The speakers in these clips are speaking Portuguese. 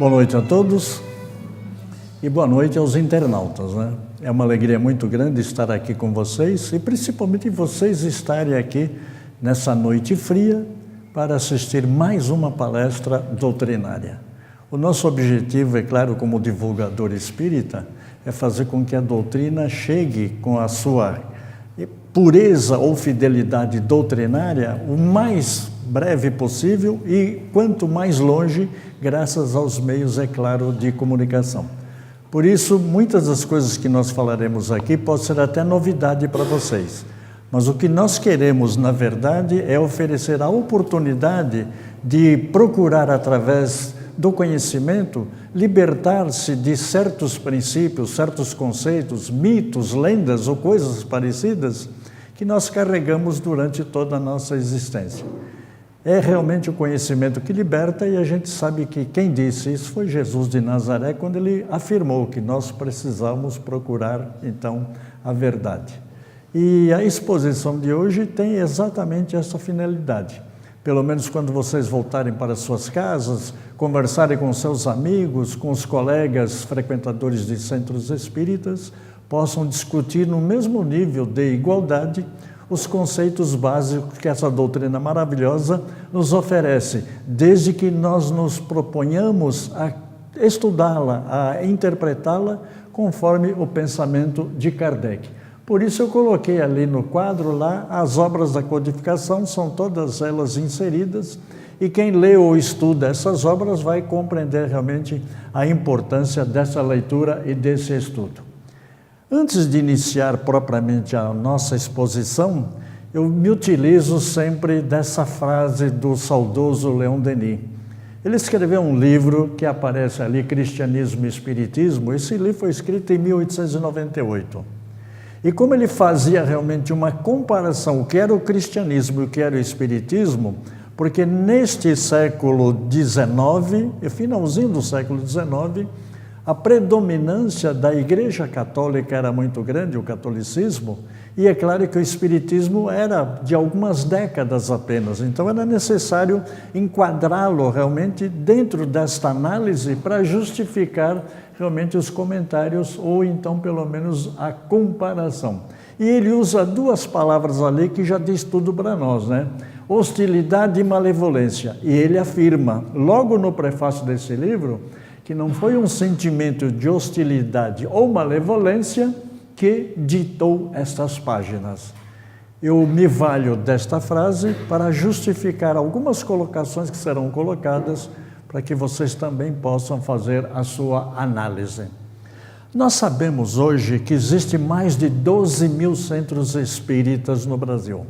Boa noite a todos e boa noite aos internautas, né? É uma alegria muito grande estar aqui com vocês e principalmente vocês estarem aqui nessa noite fria para assistir mais uma palestra doutrinária. O nosso objetivo, é claro, como divulgador espírita, é fazer com que a doutrina chegue com a sua pureza ou fidelidade doutrinária o mais breve possível e quanto mais longe, graças aos meios, é claro, de comunicação. Por isso, muitas das coisas que nós falaremos aqui pode ser até novidade para vocês. Mas o que nós queremos, na verdade, é oferecer a oportunidade de procurar, através do conhecimento, libertar-se de certos princípios, certos conceitos, mitos, lendas ou coisas parecidas que nós carregamos durante toda a nossa existência. É realmente o conhecimento que liberta e a gente sabe que quem disse isso foi Jesus de Nazaré, quando ele afirmou que nós precisamos procurar, então, a verdade. E a exposição de hoje tem exatamente essa finalidade. Pelo menos quando vocês voltarem para suas casas, conversarem com seus amigos, com os colegas frequentadores de centros espíritas, possam discutir no mesmo nível de igualdade os conceitos básicos que essa doutrina maravilhosa nos oferece, desde que nós nos proponhamos a estudá-la, a interpretá-la conforme o pensamento de Kardec. Por isso eu coloquei ali no quadro lá as obras da codificação, são todas elas inseridas, e quem lê ou estuda essas obras vai compreender realmente a importância dessa leitura e desse estudo. Antes de iniciar propriamente a nossa exposição, eu me utilizo sempre dessa frase do saudoso Leon Denis. Ele escreveu um livro que aparece ali, Cristianismo e Espiritismo. Esse livro foi escrito em 1898. E como ele fazia realmente uma comparação, o que era o cristianismo e o que era o espiritismo, porque neste século XIX, e finalzinho do século XIX, a predominância da Igreja Católica era muito grande, o catolicismo, e é claro que o espiritismo era de algumas décadas apenas, então era necessário enquadrá-lo realmente dentro desta análise para justificar realmente os comentários ou então pelo menos a comparação. E ele usa duas palavras ali que já diz tudo para nós, né? Hostilidade e malevolência. E ele afirma, logo no prefácio desse livro, que não foi um sentimento de hostilidade ou malevolência que ditou estas páginas. Eu me valho desta frase para justificar algumas colocações que serão colocadas para que vocês também possam fazer a sua análise. Nós sabemos hoje que existe mais de 12 mil centros espíritas no Brasil.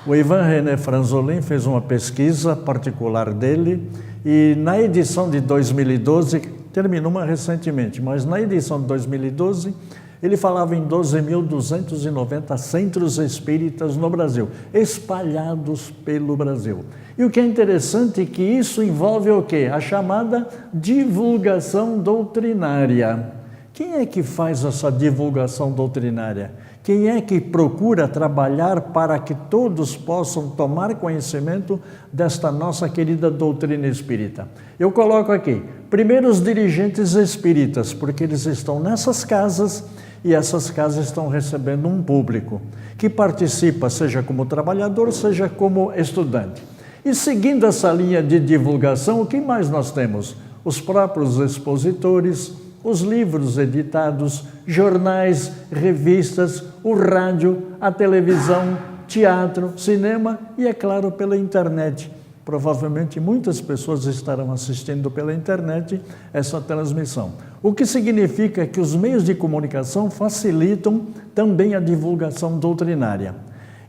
O Ivan René Franzolin fez uma pesquisa particular dele e na edição de 2012, terminou uma recentemente, mas na edição de 2012, ele falava em 12.290 centros espíritas no Brasil, espalhados pelo Brasil. E o que é interessante é que isso envolve o quê? A chamada divulgação doutrinária. Quem é que faz essa divulgação doutrinária? Quem é que procura trabalhar para que todos possam tomar conhecimento desta nossa querida doutrina espírita? Eu coloco aqui, primeiro os dirigentes espíritas, porque eles estão nessas casas e essas casas estão recebendo um público que participa, seja como trabalhador, seja como estudante. E seguindo essa linha de divulgação, o que mais nós temos? Os próprios expositores, os livros editados, jornais, revistas, o rádio, a televisão, teatro, cinema e, é claro, pela internet. Provavelmente muitas pessoas estarão assistindo pela internet essa transmissão. O que significa que os meios de comunicação facilitam também a divulgação doutrinária.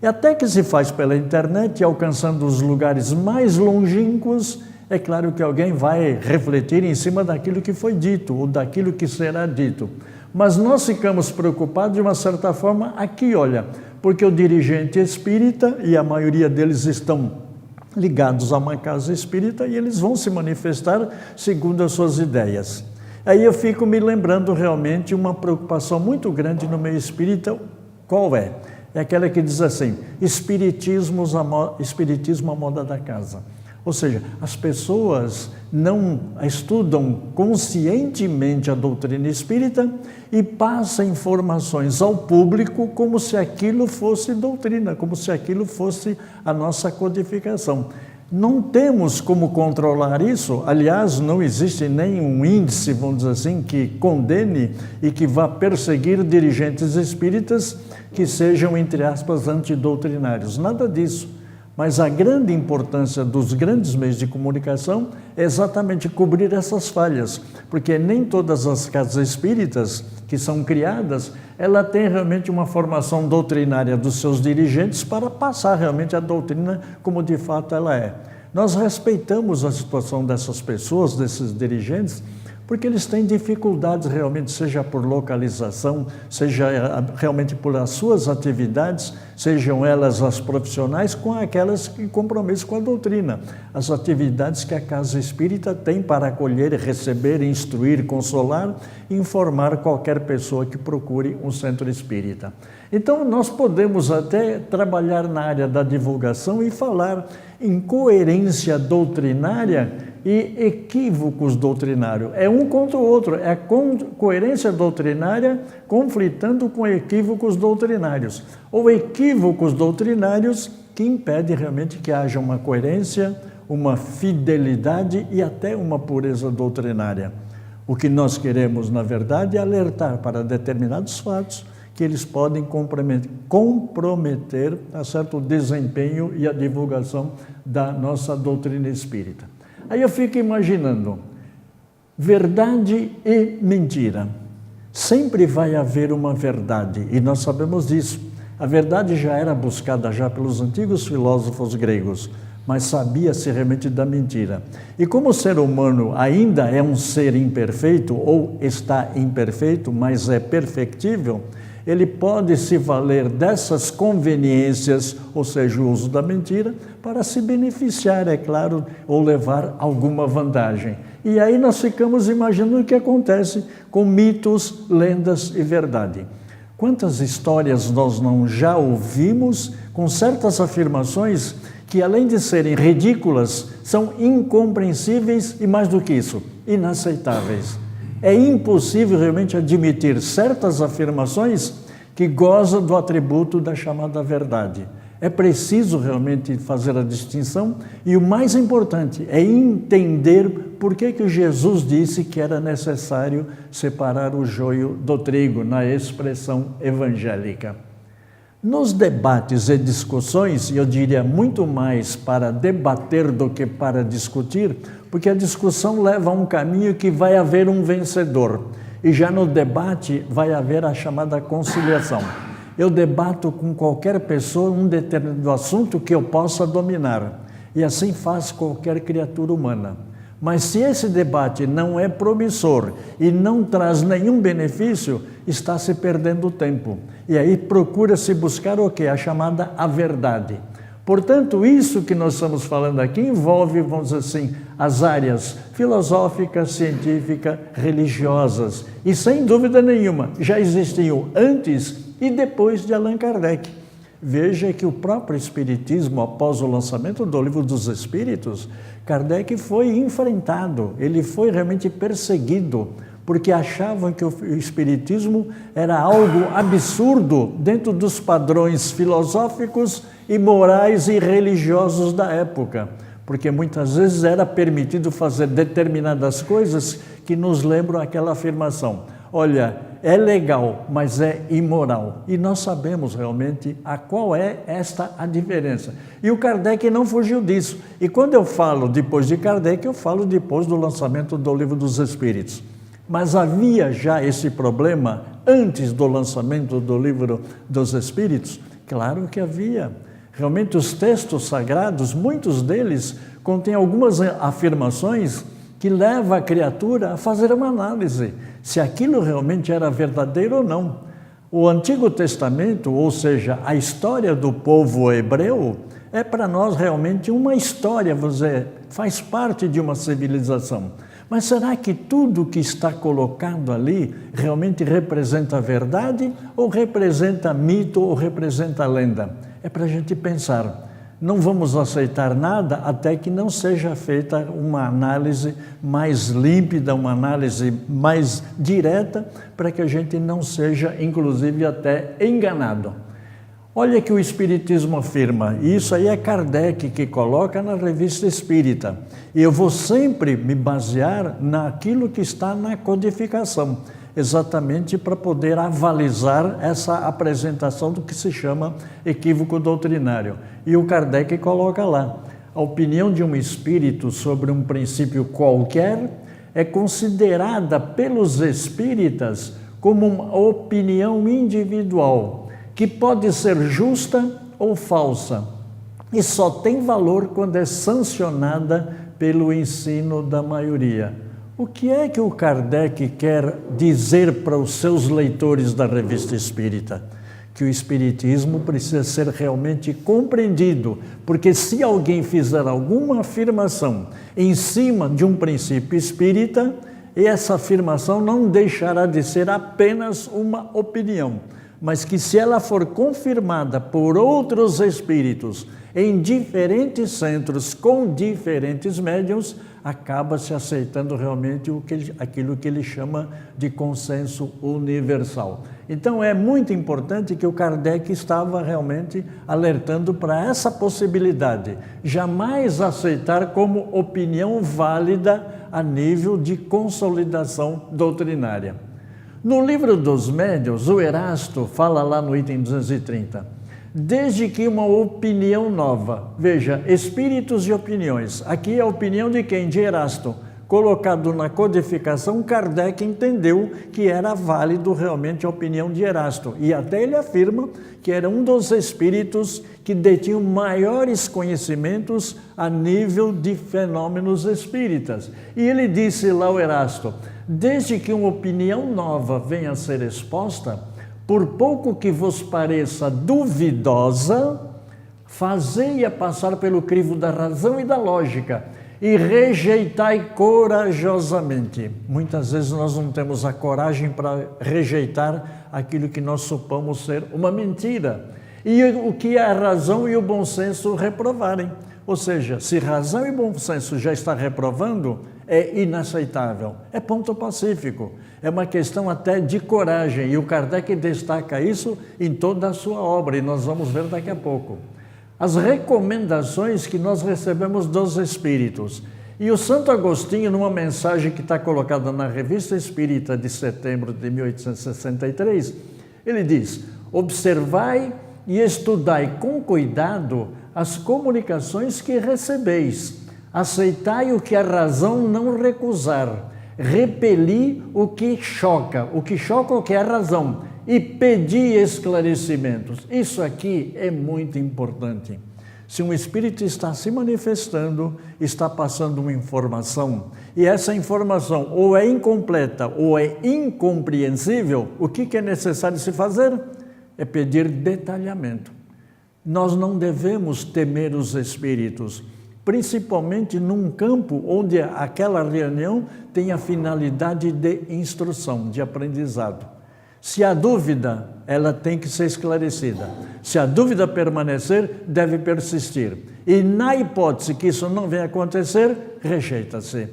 E até que se faz pela internet, alcançando os lugares mais longínquos, é claro que alguém vai refletir em cima daquilo que foi dito ou daquilo que será dito. Mas nós ficamos preocupados de uma certa forma aqui, olha, porque o dirigente espírita, e a maioria deles estão ligados a uma casa espírita, e eles vão se manifestar segundo as suas ideias. Aí eu fico me lembrando realmente uma preocupação muito grande no meio espírita, qual é? É aquela que diz assim, espiritismo à moda da casa. Ou seja, as pessoas não estudam conscientemente a doutrina espírita e passam informações ao público como se aquilo fosse doutrina, como se aquilo fosse a nossa codificação. Não temos como controlar isso, aliás, não existe nenhum índice, vamos dizer assim, que condene e que vá perseguir dirigentes espíritas que sejam, entre aspas, antidoutrinários. Nada disso. Mas a grande importância dos grandes meios de comunicação é exatamente cobrir essas falhas, porque nem todas as casas espíritas que são criadas, ela tem realmente uma formação doutrinária dos seus dirigentes para passar realmente a doutrina como de fato ela é. Nós respeitamos a situação dessas pessoas, desses dirigentes, porque eles têm dificuldades realmente, seja por localização, seja realmente por as suas atividades, sejam elas as profissionais, com aquelas em compromisso com a doutrina. As atividades que a Casa Espírita tem para acolher, receber, instruir, consolar e informar qualquer pessoa que procure um centro espírita. Então, nós podemos até trabalhar na área da divulgação e falar em coerência doutrinária e equívocos doutrinários. É um contra o outro, é a coerência doutrinária conflitando com equívocos doutrinários, ou equívocos doutrinários que impedem realmente que haja uma coerência, uma fidelidade e até uma pureza doutrinária. O que nós queremos, na verdade, é alertar para determinados fatos que eles podem comprometer a certo desempenho e a divulgação da nossa doutrina espírita. Aí eu fico imaginando, verdade e mentira. Sempre vai haver uma verdade, e nós sabemos disso. A verdade já era buscada já pelos antigos filósofos gregos, mas sabia-se realmente da mentira. E como o ser humano ainda é um ser imperfeito, ou está imperfeito, mas é perfectível, ele pode se valer dessas conveniências, ou seja, o uso da mentira, para se beneficiar, é claro, ou levar alguma vantagem. E aí nós ficamos imaginando o que acontece com mitos, lendas e verdade. Quantas histórias nós não já ouvimos com certas afirmações que, além de serem ridículas, são incompreensíveis e, mais do que isso, inaceitáveis. É impossível realmente admitir certas afirmações que gozam do atributo da chamada verdade. É preciso realmente fazer a distinção e o mais importante é entender por que Jesus disse que era necessário separar o joio do trigo, na expressão evangélica. Nos debates e discussões, eu diria muito mais para debater do que para discutir, porque a discussão leva a um caminho que vai haver um vencedor. E já no debate vai haver a chamada conciliação. Eu debato com qualquer pessoa um determinado assunto que eu possa dominar. E assim faz qualquer criatura humana. Mas se esse debate não é promissor e não traz nenhum benefício, está se perdendo tempo. E aí procura-se buscar o quê? A chamada a verdade. Portanto, isso que nós estamos falando aqui envolve, vamos dizer assim, as áreas filosóficas, científicas, religiosas. E sem dúvida nenhuma, já existiam antes e depois de Allan Kardec. Veja que o próprio Espiritismo, após o lançamento do Livro dos Espíritos, Kardec foi enfrentado, ele foi realmente perseguido, porque achavam que o Espiritismo era algo absurdo dentro dos padrões filosóficos e morais e religiosos da época, porque muitas vezes era permitido fazer determinadas coisas que nos lembram aquela afirmação: olha, é legal, mas é imoral. E nós sabemos realmente a qual é a diferença. E o Kardec não fugiu disso. E quando eu falo depois de Kardec, eu falo depois do lançamento do Livro dos Espíritos. Mas havia já esse problema antes do lançamento do Livro dos Espíritos? Claro que havia. Realmente os textos sagrados, muitos deles, contêm algumas afirmações que levam a criatura a fazer uma análise, se aquilo realmente era verdadeiro ou não. O Antigo Testamento, ou seja, a história do povo hebreu, é para nós realmente uma história, vamos dizer, faz parte de uma civilização. Mas será que tudo que está colocado ali realmente representa a verdade ou representa mito ou representa lenda? É para a gente pensar. Não vamos aceitar nada até que não seja feita uma análise mais límpida, uma análise mais direta, para que a gente não seja, inclusive, até enganado. Olha que o Espiritismo afirma, e isso aí é Kardec que coloca na Revista Espírita. E eu vou sempre me basear naquilo que está na codificação, exatamente para poder avalizar essa apresentação do que se chama equívoco doutrinário. E o Kardec coloca lá, a opinião de um espírito sobre um princípio qualquer é considerada pelos espíritas como uma opinião individual, que pode ser justa ou falsa, e só tem valor quando é sancionada pelo ensino da maioria. O que é que o Kardec quer dizer para os seus leitores da Revista Espírita? Que o Espiritismo precisa ser realmente compreendido, porque se alguém fizer alguma afirmação em cima de um princípio espírita, essa afirmação não deixará de ser apenas uma opinião, mas que se ela for confirmada por outros espíritos em diferentes centros, com diferentes médiuns, acaba se aceitando realmente aquilo que ele chama de consenso universal. Então é muito importante que o Kardec estava realmente alertando para essa possibilidade, jamais aceitar como opinião válida a nível de consolidação doutrinária. No livro dos Médiuns, o Erasto fala lá no item 230, desde que uma opinião nova, veja, espíritos e opiniões, aqui é a opinião de quem? De Erasto, colocado na codificação, Kardec entendeu que era válido realmente a opinião de Erasto, e até ele afirma que era um dos espíritos que detinham maiores conhecimentos a nível de fenômenos espíritas. E ele disse lá, o Erasto, desde que uma opinião nova venha a ser exposta, por pouco que vos pareça duvidosa, fazei-a passar pelo crivo da razão e da lógica e rejeitai corajosamente. Muitas vezes nós não temos a coragem para rejeitar aquilo que nós supomos ser uma mentira. E o que a razão e o bom senso reprovarem. Ou seja, se razão e bom senso já está reprovando, é inaceitável. É ponto pacífico. É uma questão até de coragem. E o Kardec destaca isso em toda a sua obra, e nós vamos ver daqui a pouco. As recomendações que nós recebemos dos Espíritos. E o Santo Agostinho, numa mensagem que está colocada na Revista Espírita de setembro de 1863, ele diz, observai e estudai com cuidado as comunicações que recebeis, aceitai o que a razão não recusar, repeli o que choca o que é a razão, e pedi esclarecimentos. Isso aqui é muito importante. Se um espírito está se manifestando, está passando uma informação, e essa informação ou é incompleta ou é incompreensível, o que é necessário se fazer? É pedir detalhamento. Nós não devemos temer os espíritos, principalmente num campo onde aquela reunião tem a finalidade de instrução, de aprendizado. Se há dúvida, ela tem que ser esclarecida. Se a dúvida permanecer, deve persistir. E na hipótese que isso não venha acontecer, rejeita-se.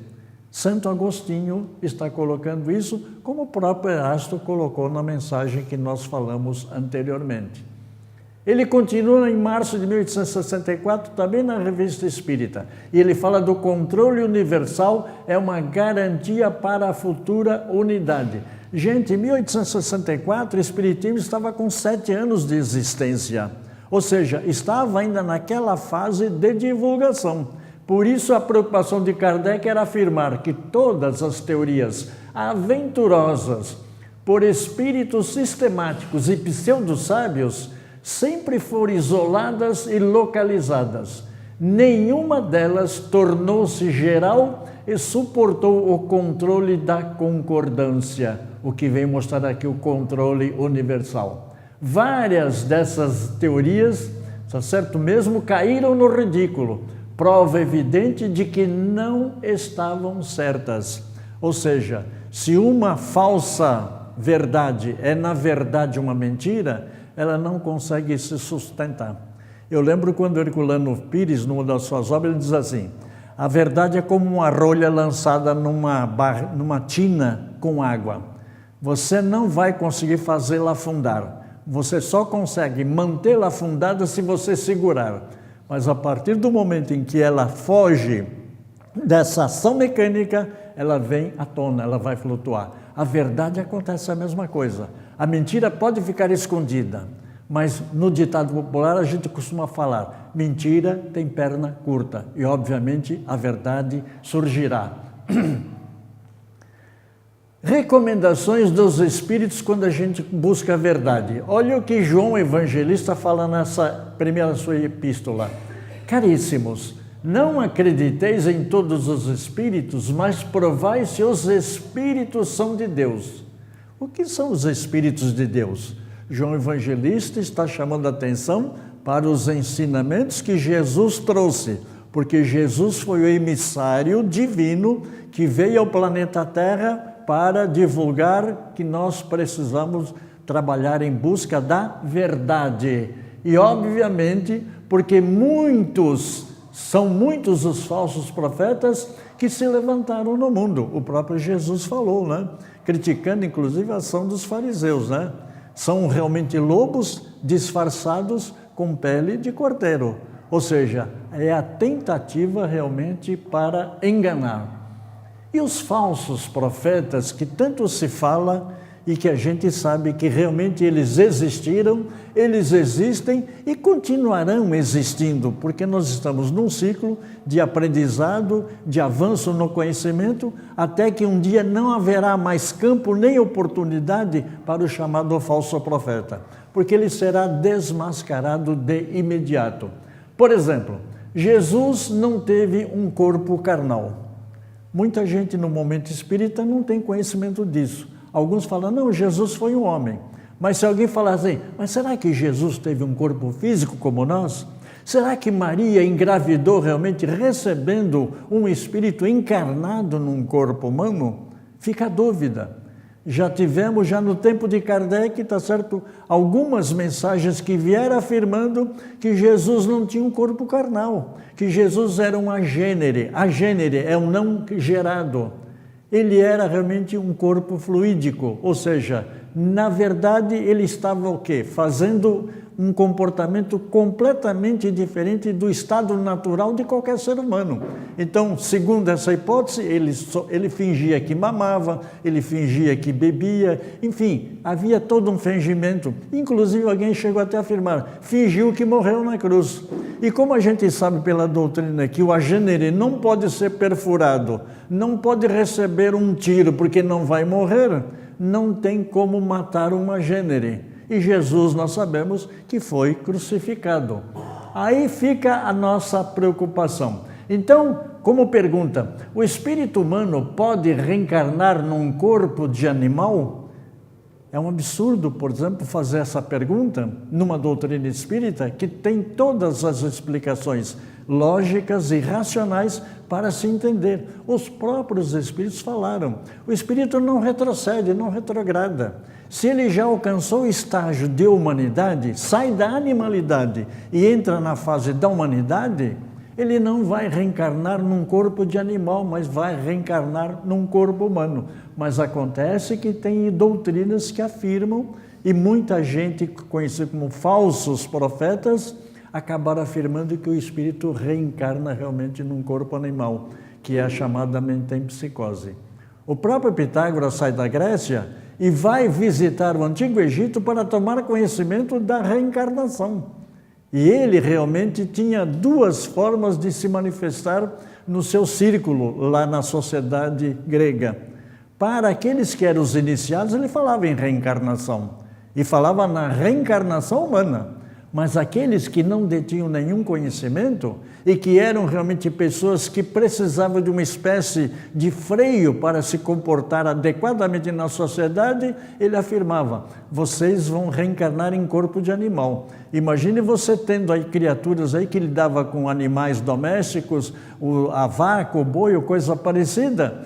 Santo Agostinho está colocando isso, como o próprio Erasto colocou na mensagem que nós falamos anteriormente. Ele continua em março de 1864, também na Revista Espírita, e ele fala do controle universal é uma garantia para a futura unidade. Gente, em 1864, o Espiritismo estava com 7 anos de existência, ou seja, estava ainda naquela fase de divulgação. Por isso, a preocupação de Kardec era afirmar que todas as teorias aventurosas por espíritos sistemáticos e pseudo-sábios sempre foram isoladas e localizadas. Nenhuma delas tornou-se geral e suportou o controle da concordância, o que vem mostrar aqui o controle universal. Várias dessas teorias, tá certo, mesmo caíram no ridículo, prova evidente de que não estavam certas. Ou seja, se uma falsa verdade é na verdade uma mentira, ela não consegue se sustentar. Eu lembro quando Herculano Pires, numa das suas obras, ele diz assim: a verdade é como uma rolha lançada numa tina com água. Você não vai conseguir fazê-la afundar. Você só consegue mantê-la afundada se você segurar. Mas a partir do momento em que ela foge dessa ação mecânica, ela vem à tona, ela vai flutuar. A verdade acontece a mesma coisa. A mentira pode ficar escondida, mas no ditado popular a gente costuma falar: mentira tem perna curta, e obviamente a verdade surgirá. Recomendações dos Espíritos quando a gente busca a verdade. Olha o que João Evangelista fala nessa primeira sua epístola. Caríssimos, não acrediteis em todos os Espíritos, mas provai se os Espíritos são de Deus. O que são os Espíritos de Deus? João Evangelista está chamando a atenção para os ensinamentos que Jesus trouxe, porque Jesus foi o emissário divino que veio ao planeta Terra para divulgar que nós precisamos trabalhar em busca da verdade. E, obviamente, porque são muitos os falsos profetas que se levantaram no mundo. O próprio Jesus falou, né? Criticando, inclusive, a ação dos fariseus, né? São realmente lobos disfarçados com pele de cordeiro. Ou seja, é a tentativa realmente para enganar. E os falsos profetas, que tanto se fala e que a gente sabe que realmente eles existiram, eles existem e continuarão existindo, porque nós estamos num ciclo de aprendizado, de avanço no conhecimento, até que um dia não haverá mais campo nem oportunidade para o chamado falso profeta, porque ele será desmascarado de imediato. Por exemplo, Jesus não teve um corpo carnal. Muita gente no momento espírita não tem conhecimento disso. Alguns falam: não, Jesus foi um homem. Mas se alguém falar assim: mas será que Jesus teve um corpo físico como nós? Será que Maria engravidou realmente recebendo um espírito encarnado num corpo humano? Fica a dúvida. Já tivemos, no tempo de Kardec, está certo, algumas mensagens que vieram afirmando que Jesus não tinha um corpo carnal, que Jesus era um agênere. Agênere é um não gerado. Ele era realmente um corpo fluídico, ou seja, na verdade ele estava o quê? Fazendo um comportamento completamente diferente do estado natural de qualquer ser humano. Então, segundo essa hipótese, ele fingia que mamava, ele fingia que bebia, enfim, havia todo um fingimento. Inclusive, alguém chegou até a afirmar: fingiu que morreu na cruz. E como a gente sabe pela doutrina que o agênere não pode ser perfurado, não pode receber um tiro porque não vai morrer, não tem como matar um agênere. E Jesus, nós sabemos que foi crucificado. Aí fica a nossa preocupação. Então, como pergunta, o espírito humano pode reencarnar num corpo de animal? É um absurdo, por exemplo, fazer essa pergunta numa doutrina espírita que tem todas as explicações lógicas e racionais para se entender. Os próprios espíritos falaram: o espírito não retrocede, não retrograda. Se ele já alcançou o estágio de humanidade, sai da animalidade e entra na fase da humanidade, ele não vai reencarnar num corpo de animal, mas vai reencarnar num corpo humano. Mas acontece que tem doutrinas que afirmam, e muita gente conhecida como falsos profetas, acabaram afirmando que o espírito reencarna realmente num corpo animal, que é a chamada metempsicose. O próprio Pitágoras sai da Grécia e vai visitar o Antigo Egito para tomar conhecimento da reencarnação. E ele realmente tinha duas formas de se manifestar no seu círculo, lá na sociedade grega. Para aqueles que eram os iniciados, ele falava em reencarnação, e falava na reencarnação humana. Mas aqueles que não detinham nenhum conhecimento e que eram realmente pessoas que precisavam de uma espécie de freio para se comportar adequadamente na sociedade, ele afirmava: vocês vão reencarnar em corpo de animal. Imagine você tendo aí criaturas aí que lidava com animais domésticos, a vaca, o boi ou coisa parecida.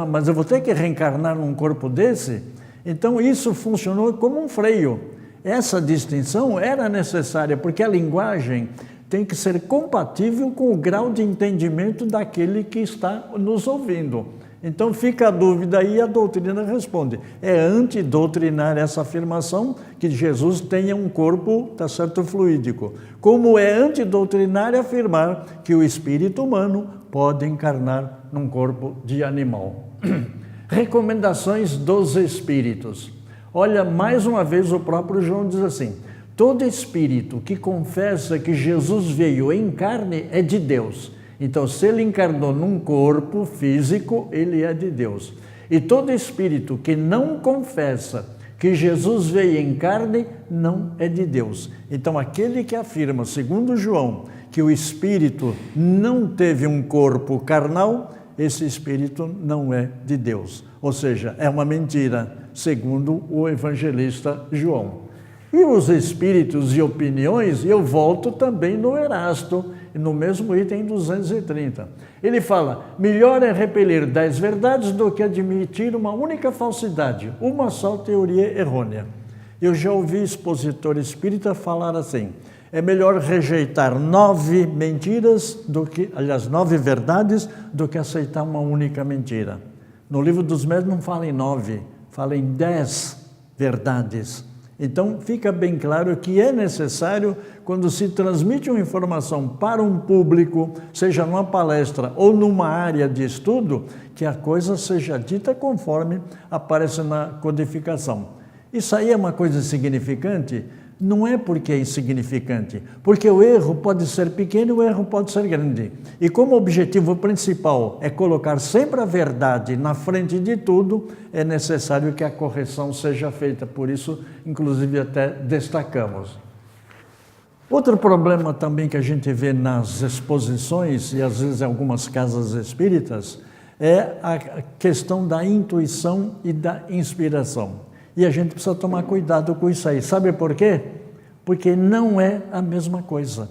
Mas eu vou ter que reencarnar num corpo desse? Então isso funcionou como um freio. Essa distinção era necessária, porque a linguagem tem que ser compatível com o grau de entendimento daquele que está nos ouvindo. Então fica a dúvida aí e a doutrina responde. É antidoutrinária essa afirmação que Jesus tenha um corpo, tá certo, fluídico. Como é antidoutrinária afirmar que o espírito humano pode encarnar num corpo de animal. Recomendações dos espíritos. Olha, mais uma vez o próprio João diz assim: todo espírito que confessa que Jesus veio em carne é de Deus. Então, se ele encarnou num corpo físico, ele é de Deus. E todo espírito que não confessa que Jesus veio em carne, não é de Deus. Então, aquele que afirma, segundo João, que o espírito não teve um corpo carnal, esse espírito não é de Deus. Ou seja, é uma mentira, segundo o evangelista João. E os espíritos e opiniões, eu volto também no Erasto, no mesmo item 230. Ele fala: melhor é repelir 10 verdades do que admitir uma única falsidade, uma só teoria errônea. Eu já ouvi expositor espírita falar assim: é melhor rejeitar 9 mentiras, 9 verdades, do que aceitar uma única mentira. No livro dos Médiuns não fala em 9, fala em 10 verdades. Então, fica bem claro que é necessário, quando se transmite uma informação para um público, seja numa palestra ou numa área de estudo, que a coisa seja dita conforme aparece na codificação. Isso aí é uma coisa insignificante? Não é porque é insignificante, porque o erro pode ser pequeno, o erro pode ser grande. E como o objetivo principal é colocar sempre a verdade na frente de tudo, é necessário que a correção seja feita. Por isso, inclusive, até destacamos. Outro problema também que a gente vê nas exposições, e às vezes em algumas casas espíritas, é a questão da intuição e da inspiração. E a gente precisa tomar cuidado com isso aí. Sabe por quê? Porque não é a mesma coisa.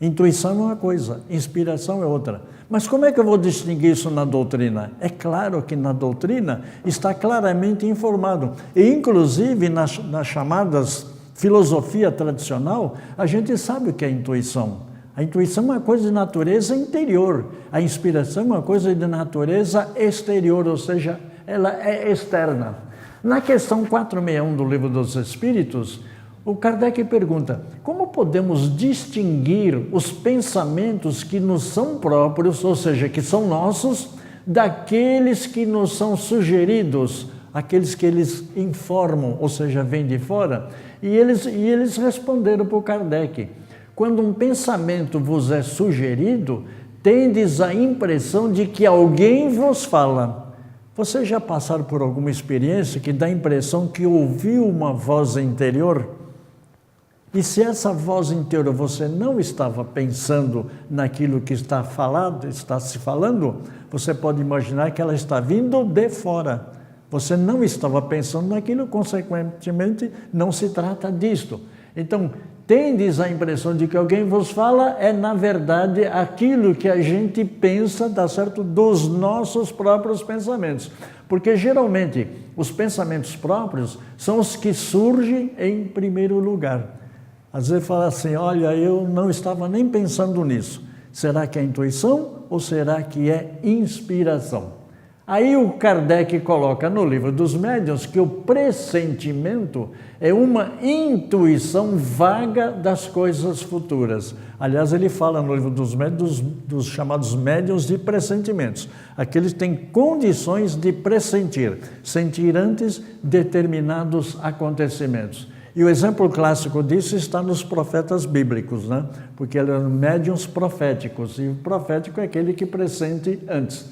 Intuição é uma coisa, inspiração é outra. Mas como é que eu vou distinguir isso na doutrina? É claro que na doutrina está claramente informado. E, inclusive, nas chamadas filosofia tradicional, a gente sabe o que é intuição. A intuição é uma coisa de natureza interior. A inspiração é uma coisa de natureza exterior, ou seja, ela é externa. Na questão 461 do Livro dos Espíritos, o Kardec pergunta: como podemos distinguir os pensamentos que nos são próprios, ou seja, que são nossos, daqueles que nos são sugeridos, aqueles que eles informam, ou seja, vêm de fora? E eles responderam para o Kardec: quando um pensamento vos é sugerido, tendes a impressão de que alguém vos fala. Vocês já passaram por alguma experiência que dá a impressão que ouviu uma voz interior? E se essa voz interior você não estava pensando naquilo que está se falando, você pode imaginar que ela está vindo de fora. Você não estava pensando naquilo, consequentemente, não se trata disto. Então, tendes a impressão de que alguém vos fala, é na verdade aquilo que a gente pensa, dá certo, dos nossos próprios pensamentos. Porque geralmente os pensamentos próprios são os que surgem em primeiro lugar. Às vezes fala assim: olha, eu não estava nem pensando nisso. Será que é intuição ou será que é inspiração? Aí o Kardec coloca no Livro dos Médiuns que o pressentimento é uma intuição vaga das coisas futuras. Aliás, ele fala no Livro dos Médiuns dos chamados médiuns de pressentimentos. Aqueles que têm condições de pressentir, sentir antes determinados acontecimentos. E o exemplo clássico disso está nos profetas bíblicos, né? Porque eram médiuns proféticos, e o profético é aquele que pressente antes.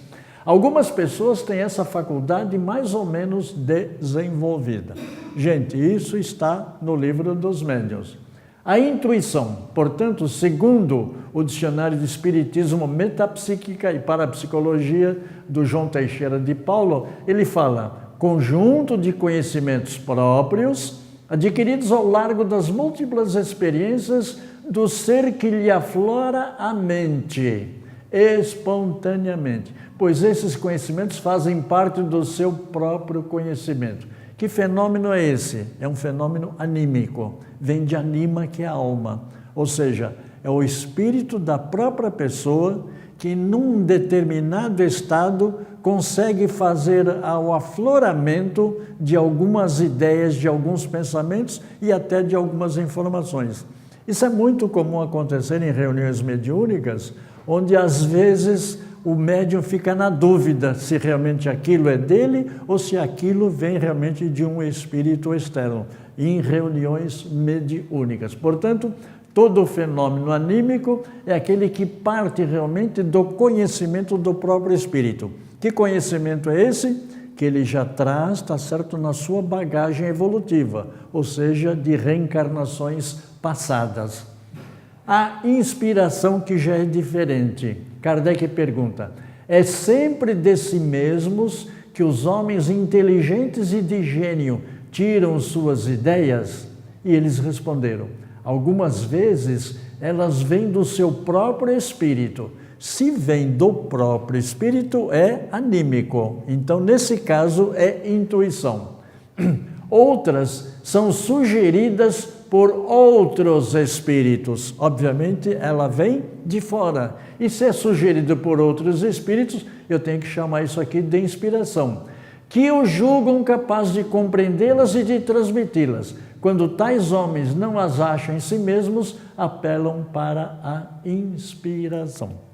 Algumas pessoas têm essa faculdade mais ou menos desenvolvida. Gente, isso está no Livro dos Médiuns. A intuição, portanto, segundo o Dicionário de Espiritismo, Metapsíquica e Parapsicologia do João Teixeira de Paulo, ele fala: conjunto de conhecimentos próprios adquiridos ao largo das múltiplas experiências do ser que lhe aflora a mente, espontaneamente, pois esses conhecimentos fazem parte do seu próprio conhecimento. Que fenômeno é esse? É um fenômeno anímico, vem de anima, que é a alma, ou seja, é o espírito da própria pessoa que num determinado estado consegue fazer o afloramento de algumas ideias, de alguns pensamentos e até de algumas informações. Isso é muito comum acontecer em reuniões mediúnicas, onde às vezes o médium fica na dúvida se realmente aquilo é dele ou se aquilo vem realmente de um espírito externo, em reuniões mediúnicas. Portanto, todo fenômeno anímico é aquele que parte realmente do conhecimento do próprio espírito. Que conhecimento é esse? Que ele já traz, está certo, na sua bagagem evolutiva, ou seja, de reencarnações passadas. A inspiração que já é diferente. Kardec pergunta, é sempre de si mesmos que os homens inteligentes e de gênio tiram suas ideias? E eles responderam, algumas vezes elas vêm do seu próprio espírito. Se vem do próprio espírito, é anímico. Então, nesse caso, é intuição. Outras são sugeridas por outros espíritos. Obviamente, ela vem de fora. E se é sugerido por outros espíritos, eu tenho que chamar isso aqui de inspiração. Que o julgam capaz de compreendê-las e de transmiti-las. Quando tais homens não as acham em si mesmos, apelam para a inspiração.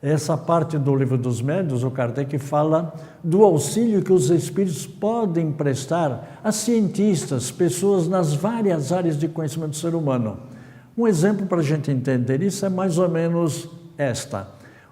Essa parte do Livro dos Médiuns, o Kardec fala do auxílio que os espíritos podem prestar a cientistas, pessoas nas várias áreas de conhecimento do ser humano. Um exemplo para a gente entender isso é mais ou menos esta.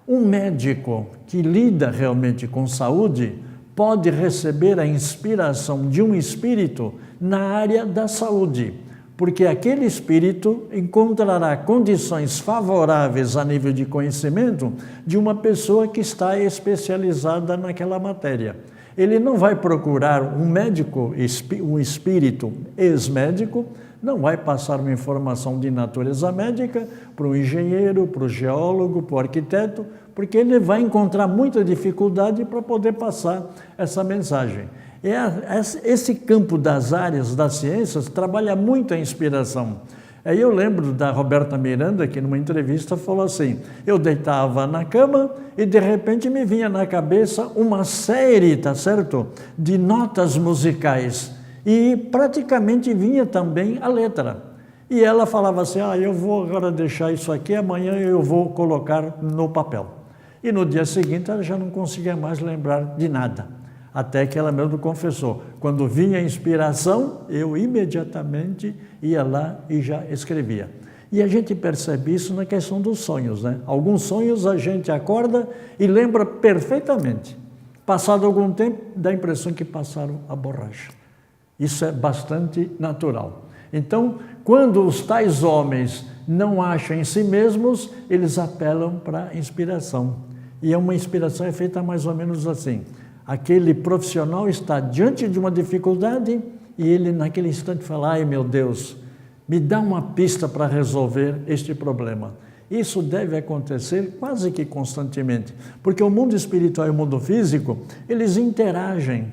Um médico que lida realmente com saúde pode receber a inspiração de um espírito na área da saúde, porque aquele espírito encontrará condições favoráveis a nível de conhecimento de uma pessoa que está especializada naquela matéria. Ele não vai procurar um médico, um espírito ex-médico, não vai passar uma informação de natureza médica para o engenheiro, para o geólogo, para o arquiteto, porque ele vai encontrar muita dificuldade para poder passar essa mensagem. Esse campo das áreas das ciências trabalha muito a inspiração. Aí eu lembro da Roberta Miranda, que numa entrevista falou assim, eu deitava na cama e de repente me vinha na cabeça uma série, tá certo, de notas musicais e praticamente vinha também a letra. E ela falava assim, eu vou agora deixar isso aqui, amanhã eu vou colocar no papel. E no dia seguinte ela já não conseguia mais lembrar de nada. Até que ela mesmo confessou, quando vinha a inspiração, eu imediatamente ia lá e já escrevia. E a gente percebe isso na questão dos sonhos, né? Alguns sonhos a gente acorda e lembra perfeitamente. Passado algum tempo, dá a impressão que passaram a borracha. Isso é bastante natural. Então, quando os tais homens não acham em si mesmos, eles apelam para a inspiração. E uma inspiração é feita mais ou menos assim. Aquele profissional está diante de uma dificuldade e ele naquele instante fala, ai meu Deus, me dá uma pista para resolver este problema. Isso deve acontecer quase que constantemente, porque o mundo espiritual e o mundo físico, eles interagem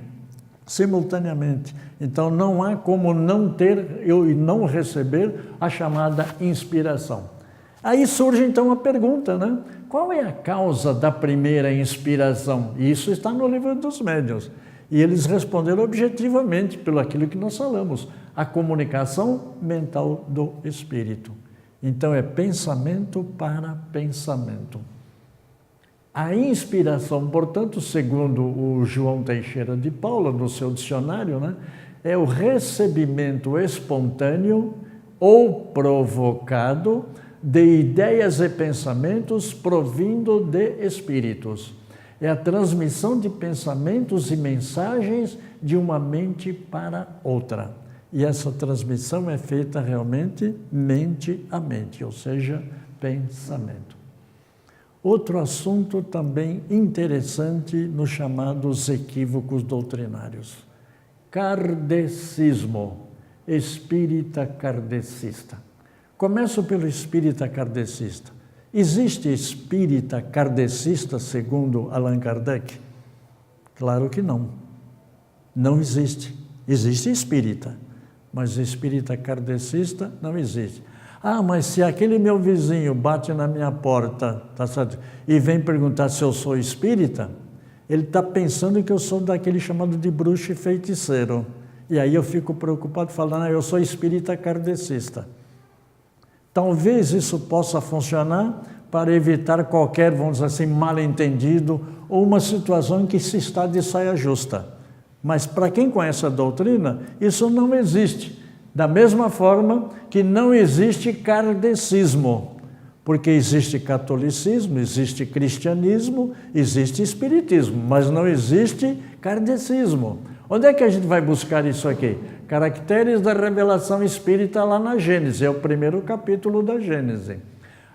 simultaneamente. Então não há como não ter e não receber a chamada inspiração. Aí surge então a pergunta, né? Qual é a causa da primeira inspiração? E isso está no Livro dos Médiuns. E eles responderam objetivamente pelo aquilo que nós falamos, a comunicação mental do espírito. Então é pensamento para pensamento. A inspiração, portanto, segundo o João Teixeira de Paula, no seu dicionário, né, é o recebimento espontâneo ou provocado de ideias e pensamentos provindo de espíritos. É a transmissão de pensamentos e mensagens de uma mente para outra. E essa transmissão é feita realmente mente a mente, ou seja, pensamento. Outro assunto também interessante nos chamados equívocos doutrinários. Kardecismo, espírita kardecista. Começo pelo espírita kardecista. Existe espírita kardecista segundo Allan Kardec? Claro que não. Não existe. Existe espírita, mas espírita kardecista não existe. Ah, mas se aquele meu vizinho bate na minha porta, tá certo? E vem perguntar se eu sou espírita, ele está pensando que eu sou daquele chamado de bruxo e feiticeiro. E aí eu fico preocupado falando, eu sou espírita kardecista. Talvez isso possa funcionar para evitar qualquer, vamos dizer assim, mal-entendido ou uma situação em que se está de saia justa. Mas para quem conhece a doutrina, isso não existe. Da mesma forma que não existe kardecismo, porque existe catolicismo, existe cristianismo, existe espiritismo, mas não existe kardecismo. Onde é que a gente vai buscar isso aqui? Caracteres da revelação espírita lá na Gênesis, é o primeiro capítulo da Gênesis.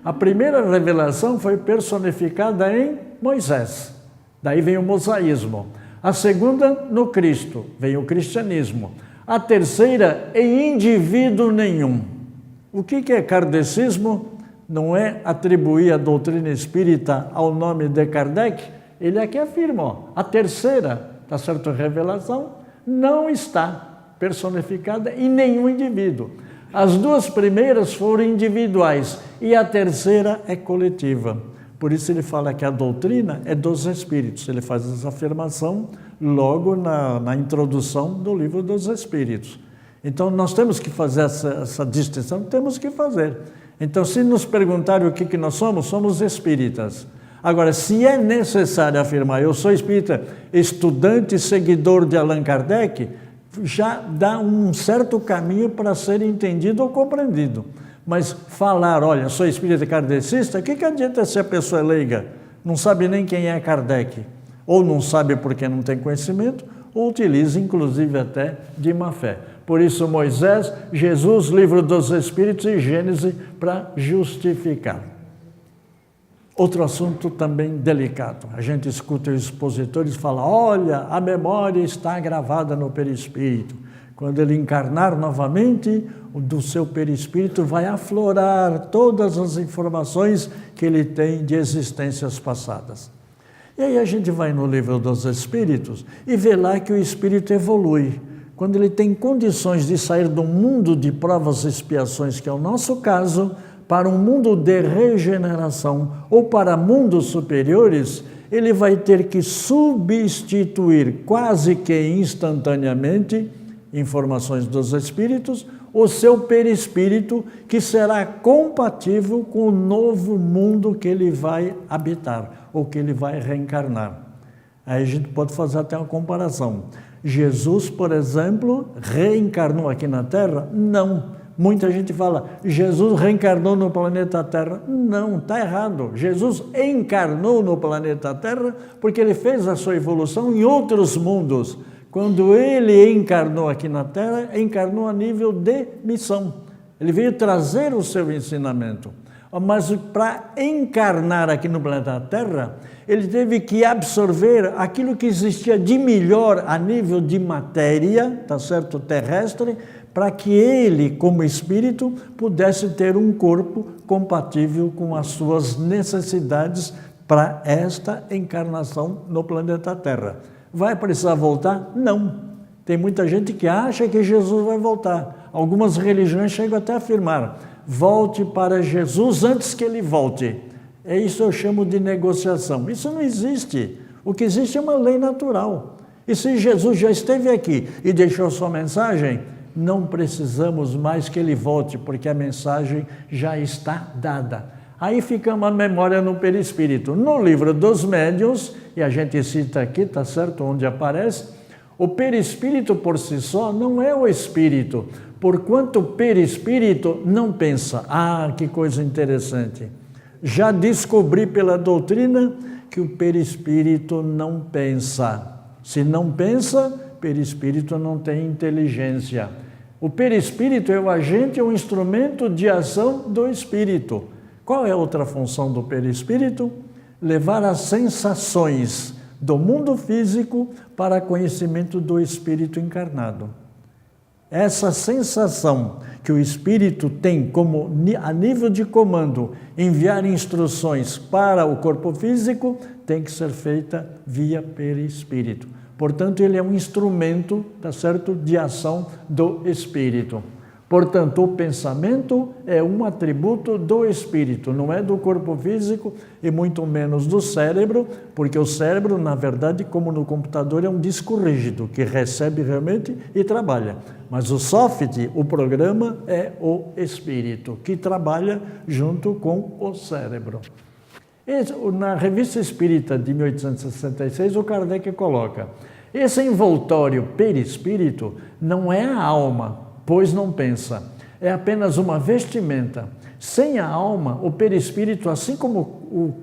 A primeira revelação foi personificada em Moisés, daí vem o mosaísmo. A segunda, no Cristo, vem o cristianismo. A terceira, em indivíduo nenhum. O que é kardecismo? Não é atribuir a doutrina espírita ao nome de Kardec. Ele aqui afirma, a terceira, tá certo, revelação, não está personificada em nenhum indivíduo. As duas primeiras foram individuais e a terceira é coletiva. Por isso ele fala que a doutrina é dos Espíritos. Ele faz essa afirmação logo na introdução do Livro dos Espíritos. Então nós temos que fazer essa distinção, temos que fazer. Então se nos perguntarem o que nós somos espíritas. Agora, se é necessário afirmar, eu sou espírita, estudante e seguidor de Allan Kardec, já dá um certo caminho para ser entendido ou compreendido. Mas falar, olha, sou espírita kardecista, o que adianta se a pessoa é leiga? Não sabe nem quem é Kardec, ou não sabe porque não tem conhecimento, ou utiliza, inclusive, até de má fé. Por isso, Moisés, Jesus, Livro dos Espíritos e Gênesis, para justificar. Outro assunto também delicado. A gente escuta os expositores falar, olha, a memória está gravada no perispírito. Quando ele encarnar novamente, do seu perispírito vai aflorar todas as informações que ele tem de existências passadas. E aí a gente vai no Livro dos Espíritos e vê lá que o espírito evolui. Quando ele tem condições de sair do mundo de provas e expiações, que é o nosso caso, para um mundo de regeneração ou para mundos superiores, ele vai ter que substituir quase que instantaneamente informações dos espíritos, o seu perispírito, que será compatível com o novo mundo que ele vai habitar, ou que ele vai reencarnar. Aí a gente pode fazer até uma comparação. Jesus, por exemplo, reencarnou aqui na Terra? Não. Muita gente fala, Jesus reencarnou no planeta Terra. Não, está errado. Jesus encarnou no planeta Terra porque ele fez a sua evolução em outros mundos. Quando ele encarnou aqui na Terra, encarnou a nível de missão. Ele veio trazer o seu ensinamento. Mas para encarnar aqui no planeta Terra, ele teve que absorver aquilo que existia de melhor a nível de matéria, tá certo, terrestre, para que ele, como espírito, pudesse ter um corpo compatível com as suas necessidades para esta encarnação no planeta Terra. Vai precisar voltar? Não. Tem muita gente que acha que Jesus vai voltar. Algumas religiões chegam até a afirmar, volte para Jesus antes que ele volte. É isso eu chamo de negociação. Isso não existe. O que existe é uma lei natural. E se Jesus já esteve aqui e deixou sua mensagem, não precisamos mais que ele volte, porque a mensagem já está dada. Aí fica uma memória no perispírito. No Livro dos Médiuns, e a gente cita aqui, tá certo, onde aparece, o perispírito por si só não é o espírito, porquanto o perispírito não pensa. Ah, que coisa interessante. Já descobri pela doutrina que o perispírito não pensa. Se não pensa, perispírito não tem inteligência. O perispírito é o agente, é o instrumento de ação do espírito. Qual é a outra função do perispírito? Levar as sensações do mundo físico para conhecimento do espírito encarnado. Essa sensação que o espírito tem como a nível de comando, enviar instruções para o corpo físico, tem que ser feita via perispírito. Portanto, ele é um instrumento, tá certo, de ação do espírito. Portanto, o pensamento é um atributo do espírito, não é do corpo físico e muito menos do cérebro, porque o cérebro, na verdade, como no computador, é um disco rígido que recebe realmente e trabalha. Mas o software, o programa, é o espírito, que trabalha junto com o cérebro. Na Revista Espírita de 1866, o Kardec coloca: esse envoltório perispírito não é a alma, pois não pensa. É apenas uma vestimenta. Sem a alma, o perispírito, assim como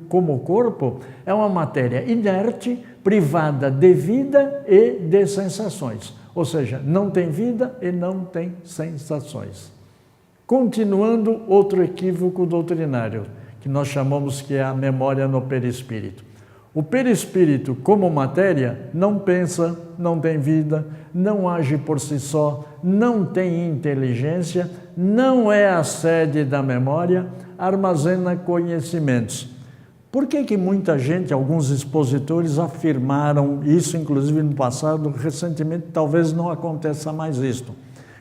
o corpo, é uma matéria inerte, privada de vida e de sensações. Ou seja, não tem vida e não tem sensações. Continuando, outro equívoco doutrinário, que nós chamamos que é a memória no perispírito. O perispírito, como matéria, não pensa, não tem vida, não age por si só, não tem inteligência, não é a sede da memória, armazena conhecimentos. Por que muita gente, alguns expositores, afirmaram isso, inclusive no passado, recentemente talvez não aconteça mais isto,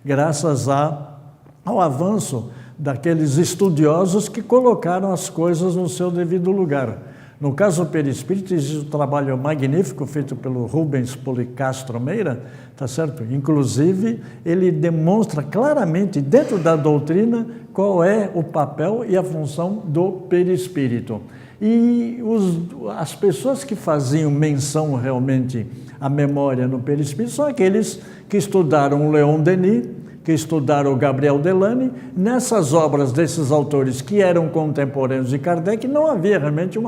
graças ao avanço daqueles estudiosos que colocaram as coisas no seu devido lugar. No caso do perispírito, existe um trabalho magnífico feito pelo Rubens Policastro Meira, tá certo? Inclusive, ele demonstra claramente, dentro da doutrina, qual é o papel e a função do perispírito. E as pessoas que faziam menção realmente à memória no perispírito são aqueles que estudaram o Leon Denis, que estudaram o Gabriel Delany. Nessas obras desses autores que eram contemporâneos de Kardec, não havia realmente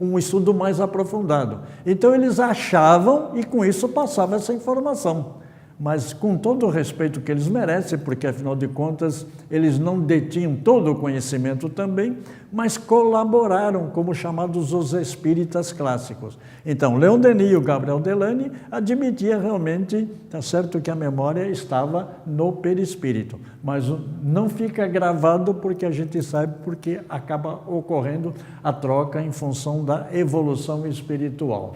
um estudo mais aprofundado. Então eles achavam e com isso passavam essa informação. Mas com todo o respeito que eles merecem, porque afinal de contas eles não detinham todo o conhecimento também, mas colaboraram como chamados os espíritas clássicos. Então, Leon Denis e o Gabriel Delany admitiam realmente, tá certo, que a memória estava no perispírito, mas não fica gravado porque a gente sabe porque acaba ocorrendo a troca em função da evolução espiritual.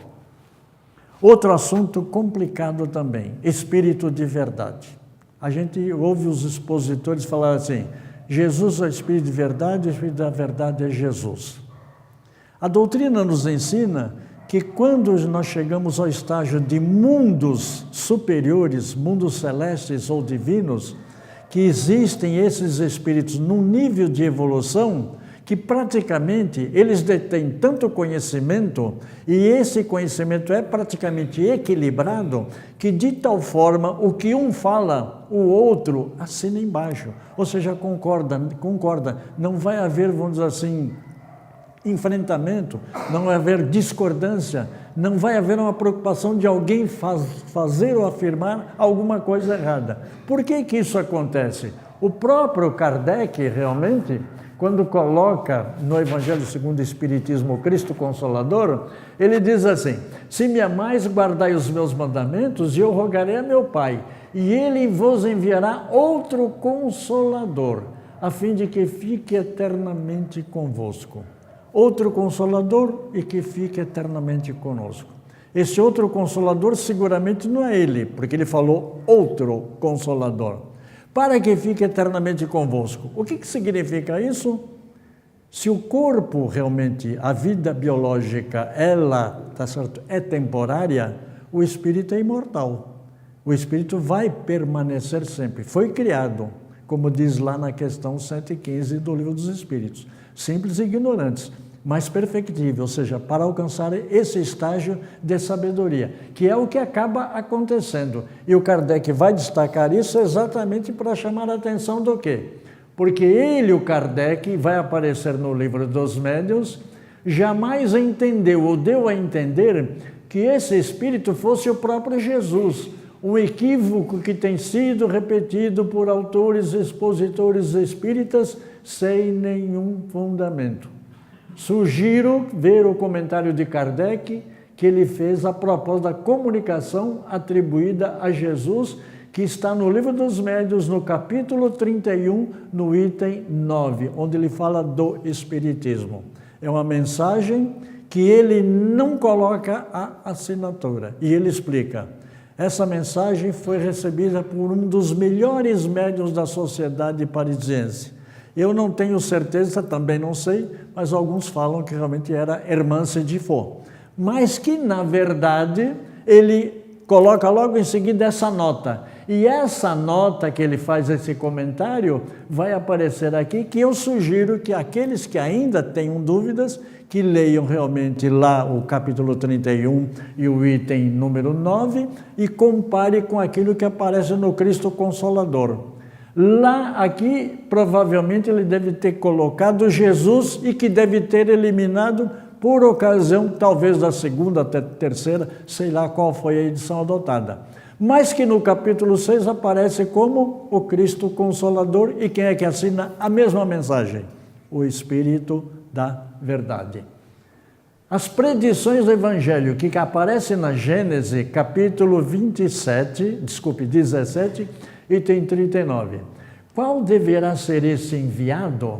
Outro assunto complicado também, espírito de verdade. A gente ouve os expositores falar assim: Jesus é o espírito de verdade, o espírito da verdade é Jesus. A doutrina nos ensina que quando nós chegamos ao estágio de mundos superiores, mundos celestes ou divinos, que existem esses espíritos num nível de evolução que praticamente eles detêm tanto conhecimento, e esse conhecimento é praticamente equilibrado, que de tal forma o que um fala, o outro assina embaixo, ou seja, concorda, não vai haver, vamos dizer assim, enfrentamento, não vai haver discordância, não vai haver uma preocupação de alguém fazer ou afirmar alguma coisa errada. Por que isso acontece? O próprio Kardec realmente, quando coloca no Evangelho segundo o Espiritismo o Cristo Consolador, ele diz assim: se me amais, guardai os meus mandamentos, e eu rogarei a meu Pai, e ele vos enviará outro Consolador, a fim de que fique eternamente convosco. Outro Consolador e que fique eternamente conosco. Esse outro Consolador seguramente não é ele, porque ele falou outro Consolador. Para que fique eternamente convosco. O que significa isso? Se o corpo realmente, a vida biológica, ela, tá certo, é temporária, o espírito é imortal. O espírito vai permanecer sempre. Foi criado, como diz lá na questão 115 do Livro dos Espíritos. Simples e ignorantes, mas perfectível, ou seja, para alcançar esse estágio de sabedoria, que é o que acaba acontecendo. E o Kardec vai destacar isso exatamente para chamar a atenção do quê? Porque ele, o Kardec, vai aparecer no Livro dos Médiuns, jamais entendeu ou deu a entender que esse espírito fosse o próprio Jesus, um equívoco que tem sido repetido por autores expositores espíritas sem nenhum fundamento. Sugiro ver o comentário de Kardec que ele fez a propósito da comunicação atribuída a Jesus, que está no Livro dos Médiuns, no capítulo 31, no item 9, onde ele fala do Espiritismo. É uma mensagem que ele não coloca a assinatura. E ele explica: essa mensagem foi recebida por um dos melhores médiuns da sociedade parisiense. Eu não tenho certeza, também não sei, mas alguns falam que realmente era Hermance de Faux. Mas que, na verdade, ele coloca logo em seguida essa nota. E essa nota que ele faz, esse comentário, vai aparecer aqui, que eu sugiro que aqueles que ainda tenham dúvidas, que leiam realmente lá o capítulo 31 e o item número 9 e compare com aquilo que aparece no Cristo Consolador. Lá, aqui, provavelmente ele deve ter colocado Jesus e que deve ter eliminado por ocasião, talvez da segunda, terceira, sei lá qual foi a edição adotada. Mas que no capítulo 6 aparece como o Cristo Consolador, e quem é que assina a mesma mensagem? O Espírito da Verdade. As predições do Evangelho que aparecem na Gênesis, capítulo 17, item 39. Qual deverá ser esse enviado?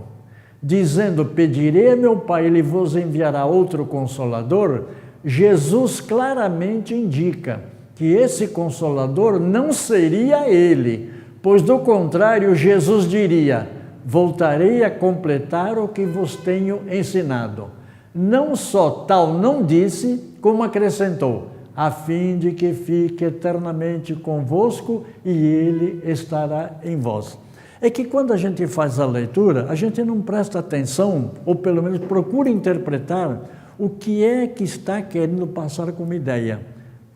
Dizendo, pedirei a meu Pai, ele vos enviará outro Consolador. Jesus claramente indica que esse Consolador não seria ele, pois do contrário Jesus diria, voltarei a completar o que vos tenho ensinado. Não só tal não disse, como acrescentou, a fim de que fique eternamente convosco e ele estará em vós. É que quando a gente faz a leitura, a gente não presta atenção, ou pelo menos procura interpretar o que é que está querendo passar como ideia.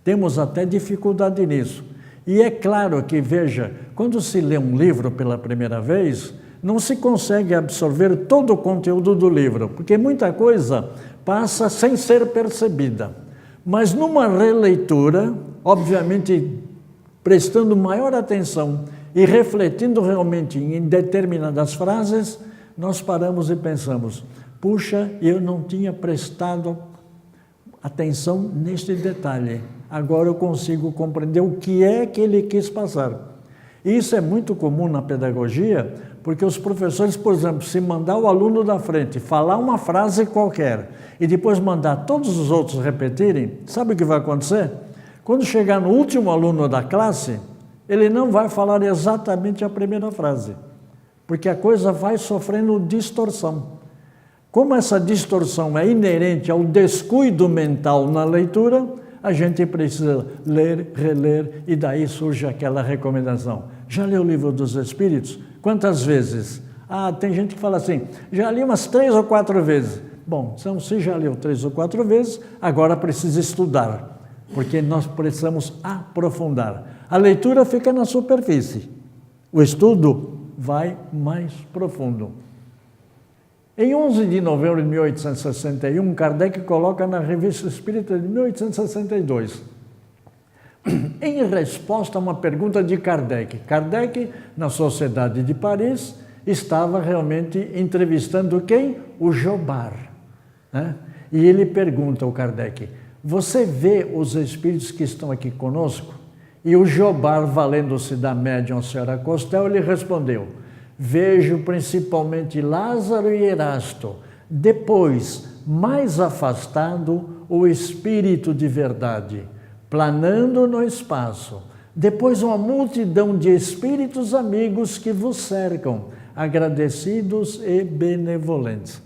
Temos até dificuldade nisso. E é claro que, veja, quando se lê um livro pela primeira vez, não se consegue absorver todo o conteúdo do livro, porque muita coisa passa sem ser percebida. Mas numa releitura, obviamente prestando maior atenção e refletindo realmente em determinadas frases, nós paramos e pensamos, puxa, eu não tinha prestado atenção neste detalhe, agora eu consigo compreender o que é que ele quis passar. Isso é muito comum na pedagogia, porque os professores, por exemplo, se mandar o aluno da frente falar uma frase qualquer e depois mandar todos os outros repetirem, sabe o que vai acontecer? Quando chegar no último aluno da classe, ele não vai falar exatamente a primeira frase, porque a coisa vai sofrendo distorção. Como essa distorção é inerente ao descuido mental na leitura, a gente precisa ler, reler, e daí surge aquela recomendação. Já leu o Livro dos Espíritos? Quantas vezes? Tem gente que fala assim, já li umas 3 ou 4 vezes. Bom, então se já leu 3 ou 4 vezes, agora precisa estudar, porque nós precisamos aprofundar. A leitura fica na superfície, o estudo vai mais profundo. Em 11 de novembro de 1861, Kardec coloca na Revista Espírita de 1862, em resposta a uma pergunta de Kardec. Kardec, na Sociedade de Paris, estava realmente entrevistando quem? O Jobard, né? E ele pergunta ao Kardec, você vê os espíritos que estão aqui conosco? E o Jobard, valendo-se da médium senhora Costel, ele respondeu, vejo principalmente Lázaro e Erasto, depois, mais afastado, o Espírito de Verdade, planando no espaço, depois uma multidão de espíritos amigos que vos cercam, agradecidos e benevolentes.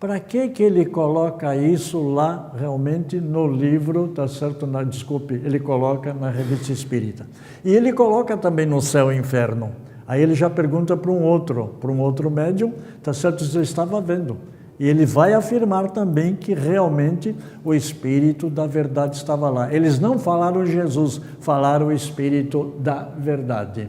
Para que ele coloca isso lá realmente no livro, tá certo? Desculpe, ele coloca na Revista Espírita. E ele coloca também no Céu e Inferno. Aí ele já pergunta para um outro médium, tá certo? Se ele estava vendo. E ele vai afirmar também que realmente o Espírito da Verdade estava lá. Eles não falaram Jesus, falaram o Espírito da Verdade.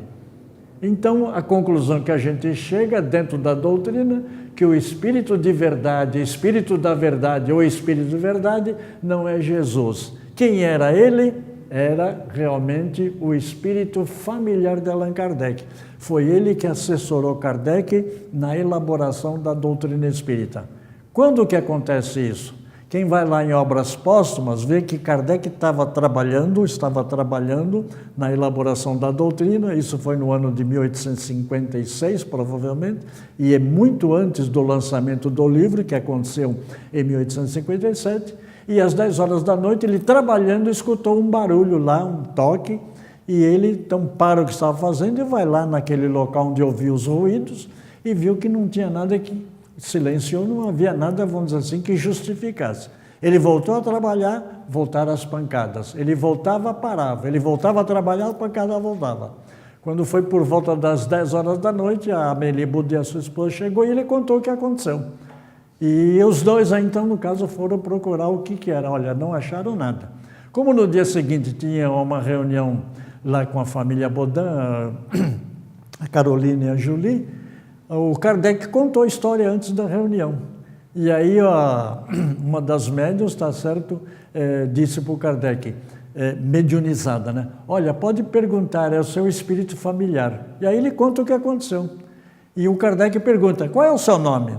Então, a conclusão que a gente chega dentro da doutrina, que o Espírito de Verdade, Espírito da Verdade ou Espírito de Verdade não é Jesus. Quem era ele? Era realmente o espírito familiar de Allan Kardec. Foi ele que assessorou Kardec na elaboração da doutrina espírita. Quando que acontece isso? Quem vai lá em Obras Póstumas vê que Kardec estava trabalhando na elaboração da doutrina, isso foi no ano de 1856, provavelmente, e é muito antes do lançamento do livro, que aconteceu em 1857, e às 10 horas da noite, ele trabalhando, escutou um barulho lá, um toque, e ele então para o que estava fazendo e vai lá naquele local onde ouviu os ruídos e viu que não tinha nada que silenciou, não havia nada, vamos dizer assim, que justificasse. Ele voltou a trabalhar, voltaram as pancadas. Ele voltava, parava. Ele voltava a trabalhar, a pancada voltava. Quando foi por volta das 10 horas da noite, a Amélie Boudet, a sua esposa, chegou e ele contou o que aconteceu. E os dois, então, no caso, foram procurar o que era. Olha, não acharam nada. Como no dia seguinte tinha uma reunião lá com a família Baudin, a Caroline e a Julie, o Kardec contou a história antes da reunião. E aí uma das médiuns, está certo, disse para o Kardec, mediunizada, né? Olha, pode perguntar, é o seu espírito familiar. E aí ele conta o que aconteceu. E o Kardec pergunta, qual é o seu nome?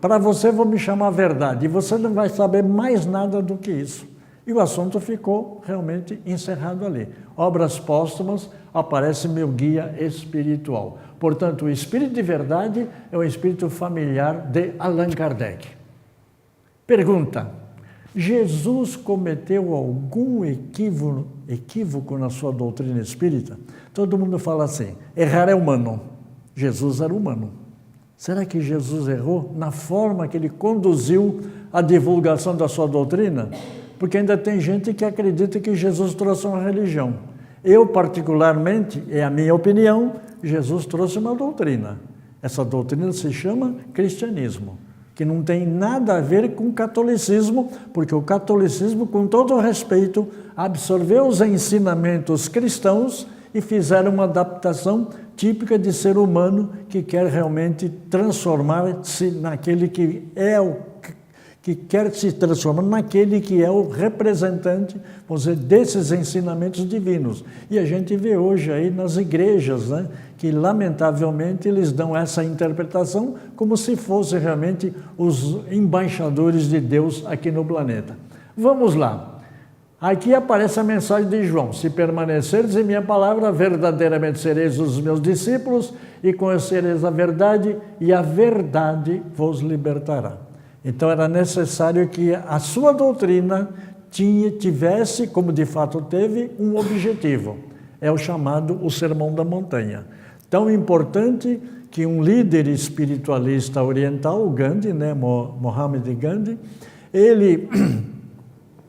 Para você vou me chamar Verdade, e você não vai saber mais nada do que isso. E o assunto ficou realmente encerrado ali. Obras Póstumas, aparece meu guia espiritual. Portanto, o espírito de verdade é o espírito familiar de Allan Kardec. Pergunta, Jesus cometeu algum equívoco na sua doutrina espírita? Todo mundo fala assim, errar é humano. Jesus era humano. Será que Jesus errou na forma que ele conduziu a divulgação da sua doutrina? Porque ainda tem gente que acredita que Jesus trouxe uma religião. Eu, particularmente, é a minha opinião, Jesus trouxe uma doutrina. Essa doutrina se chama cristianismo, que não tem nada a ver com o catolicismo, porque o catolicismo, com todo o respeito, absorveu os ensinamentos cristãos e fizeram uma adaptação típica de ser humano que quer realmente transformar-se naquele que é que quer se transformar naquele que é o representante, vamos dizer, desses ensinamentos divinos. E a gente vê hoje aí nas igrejas, né, que lamentavelmente eles dão essa interpretação como se fossem realmente os embaixadores de Deus aqui no planeta. Vamos lá. Aqui aparece a mensagem de João, se permanecerdes em minha palavra, verdadeiramente sereis os meus discípulos e conhecereis a verdade e a verdade vos libertará. Então era necessário que a sua doutrina tivesse, como de fato teve, um objetivo. É o chamado o Sermão da Montanha. Tão importante que um líder espiritualista oriental, o Gandhi, né, Mohammed Gandhi, ele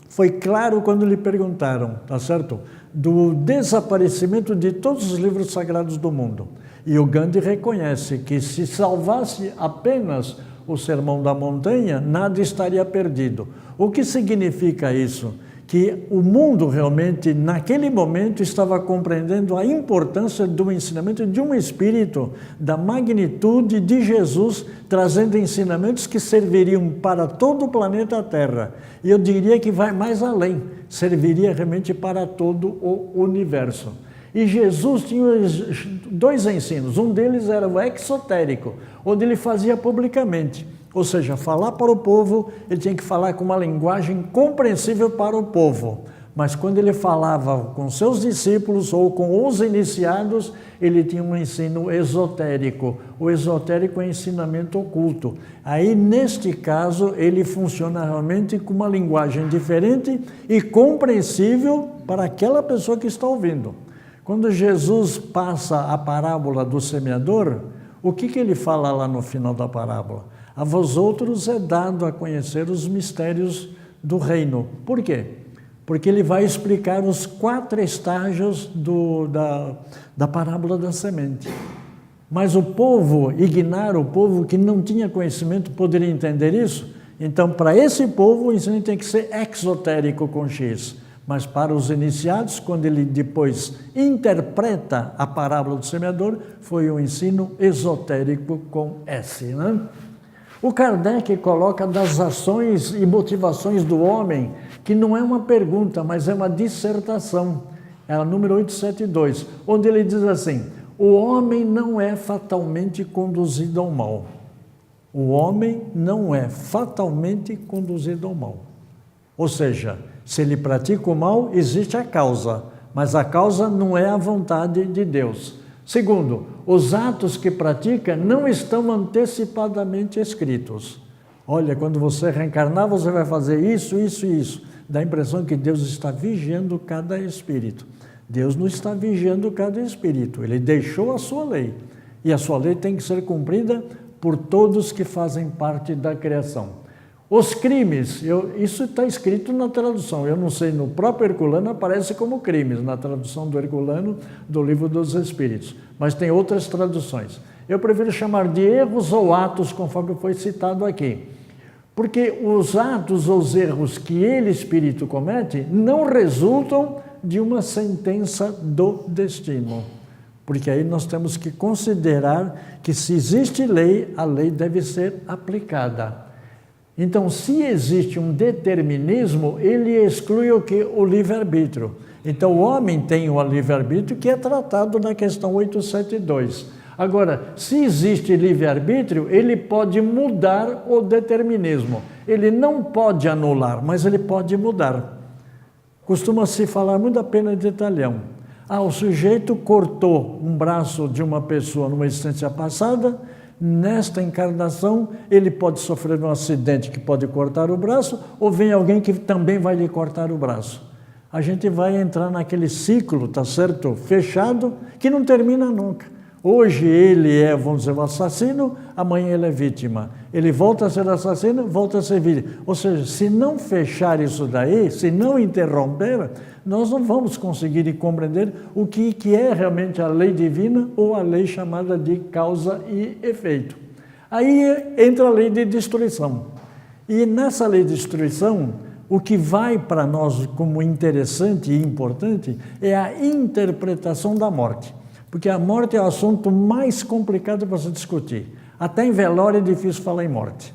foi claro quando lhe perguntaram, tá certo, do desaparecimento de todos os livros sagrados do mundo. E o Gandhi reconhece que se salvasse apenas o Sermão da Montanha, nada estaria perdido. O que significa isso? Que o mundo realmente, naquele momento, estava compreendendo a importância do ensinamento de um espírito, da magnitude de Jesus, trazendo ensinamentos que serviriam para todo o planeta Terra. E eu diria que vai mais além, serviria realmente para todo o universo. E Jesus tinha dois ensinos, um deles era o exotérico, onde ele fazia publicamente, ou seja, falar para o povo, ele tinha que falar com uma linguagem compreensível para o povo, mas quando ele falava com seus discípulos ou com os iniciados, ele tinha um ensino esotérico. O esotérico é ensinamento oculto. Aí, neste caso, ele funciona realmente com uma linguagem diferente e compreensível para aquela pessoa que está ouvindo. Quando Jesus passa a parábola do semeador, o que ele fala lá no final da parábola? A vós outros é dado a conhecer os mistérios do reino. Por quê? Porque ele vai explicar os 4 estágios da parábola da semente. Mas o povo ignaro, o povo que não tinha conhecimento, poderia entender isso? Então, para esse povo, o ensino tem que ser exotérico com X. Mas para os iniciados, quando ele depois interpreta a parábola do semeador, foi um ensino esotérico com S, né? O Kardec coloca das ações e motivações do homem, que não é uma pergunta, mas é uma dissertação, é a número 872, onde ele diz assim, o homem não é fatalmente conduzido ao mal. O homem não é fatalmente conduzido ao mal. Ou seja, se ele pratica o mal, existe a causa, mas a causa não é a vontade de Deus. Segundo, os atos que pratica não estão antecipadamente escritos. Olha, quando você reencarnar, você vai fazer isso, isso e isso. Dá a impressão que Deus está vigiando cada espírito. Deus não está vigiando cada espírito, Ele deixou a sua lei. E a sua lei tem que ser cumprida por todos que fazem parte da criação. Os crimes, isso está escrito na tradução, eu não sei, no próprio Herculano aparece como crimes, na tradução do Herculano do Livro dos Espíritos, mas tem outras traduções. Eu prefiro chamar de erros ou atos, conforme foi citado aqui. Porque os atos ou os erros que ele, espírito, comete, não resultam de uma sentença do destino. Porque aí nós temos que considerar que se existe lei, a lei deve ser aplicada. Então, se existe um determinismo, ele exclui o que? O livre-arbítrio. Então, o homem tem o livre-arbítrio que é tratado na questão 872. Agora, se existe livre-arbítrio, ele pode mudar o determinismo. Ele não pode anular, mas ele pode mudar. Costuma-se falar muito a pena de detalhão. O sujeito cortou um braço de uma pessoa numa existência passada, nesta encarnação ele pode sofrer um acidente que pode cortar o braço, ou vem alguém que também vai lhe cortar o braço. A gente vai entrar naquele ciclo, tá certo, fechado, que não termina nunca. Hoje ele é, vamos dizer, o assassino, amanhã ele é vítima. Ele volta a ser assassino, volta a ser vítima. Ou seja, se não fechar isso daí, se não interromper, nós não vamos conseguir compreender o que é realmente a lei divina ou a lei chamada de causa e efeito. Aí entra a lei de destruição. E nessa lei de destruição, o que vai para nós como interessante e importante é a interpretação da morte. Porque a morte é o assunto mais complicado para se discutir. Até em velório é difícil falar em morte.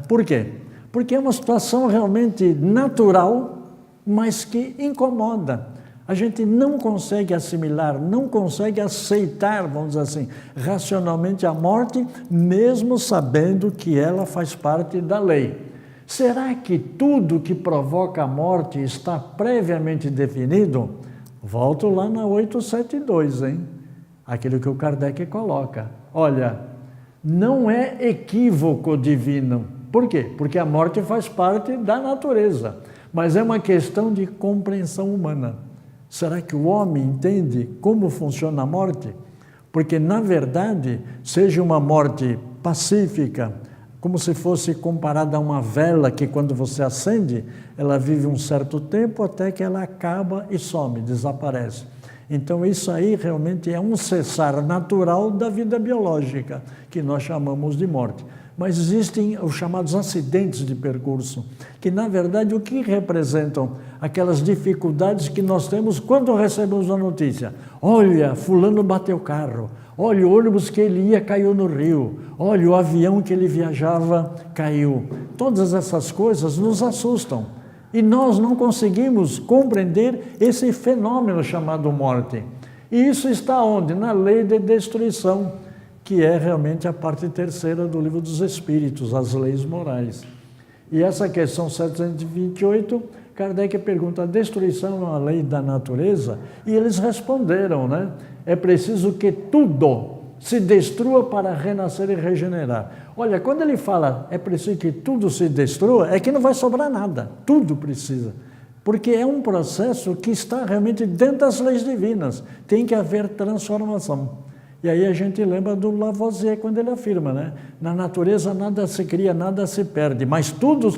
Por quê? Porque é uma situação realmente natural, mas que incomoda. A gente não consegue assimilar, não consegue aceitar, vamos dizer assim, racionalmente a morte, mesmo sabendo que ela faz parte da lei. Será que tudo que provoca a morte está previamente definido? Volto lá na 872, hein? Aquilo que o Kardec coloca. Olha, não é equívoco divino. Por quê? Porque a morte faz parte da natureza, mas é uma questão de compreensão humana. Será que o homem entende como funciona a morte? Porque, na verdade, seja uma morte pacífica, como se fosse comparada a uma vela que, quando você acende, ela vive um certo tempo até que ela acaba e some, desaparece. Então, isso aí realmente é um cessar natural da vida biológica, que nós chamamos de morte. Mas existem os chamados acidentes de percurso, que, na verdade, o que representam? Aquelas dificuldades que nós temos quando recebemos a notícia. Olha, fulano bateu o carro. Olha, o ônibus que ele ia caiu no rio. Olha, o avião que ele viajava caiu. Todas essas coisas nos assustam. E nós não conseguimos compreender esse fenômeno chamado morte. E isso está onde? Na lei de destruição, que é realmente a parte terceira do Livro dos Espíritos, as leis morais. E essa questão 728, Kardec pergunta, a destruição é uma lei da natureza? E eles responderam, né? É preciso que tudo se destrua para renascer e regenerar. Olha, quando ele fala é preciso que tudo se destrua, é que não vai sobrar nada, tudo precisa. Porque é um processo que está realmente dentro das leis divinas, tem que haver transformação. E aí a gente lembra do Lavoisier, quando ele afirma, né? Na natureza nada se cria, nada se perde, mas tudo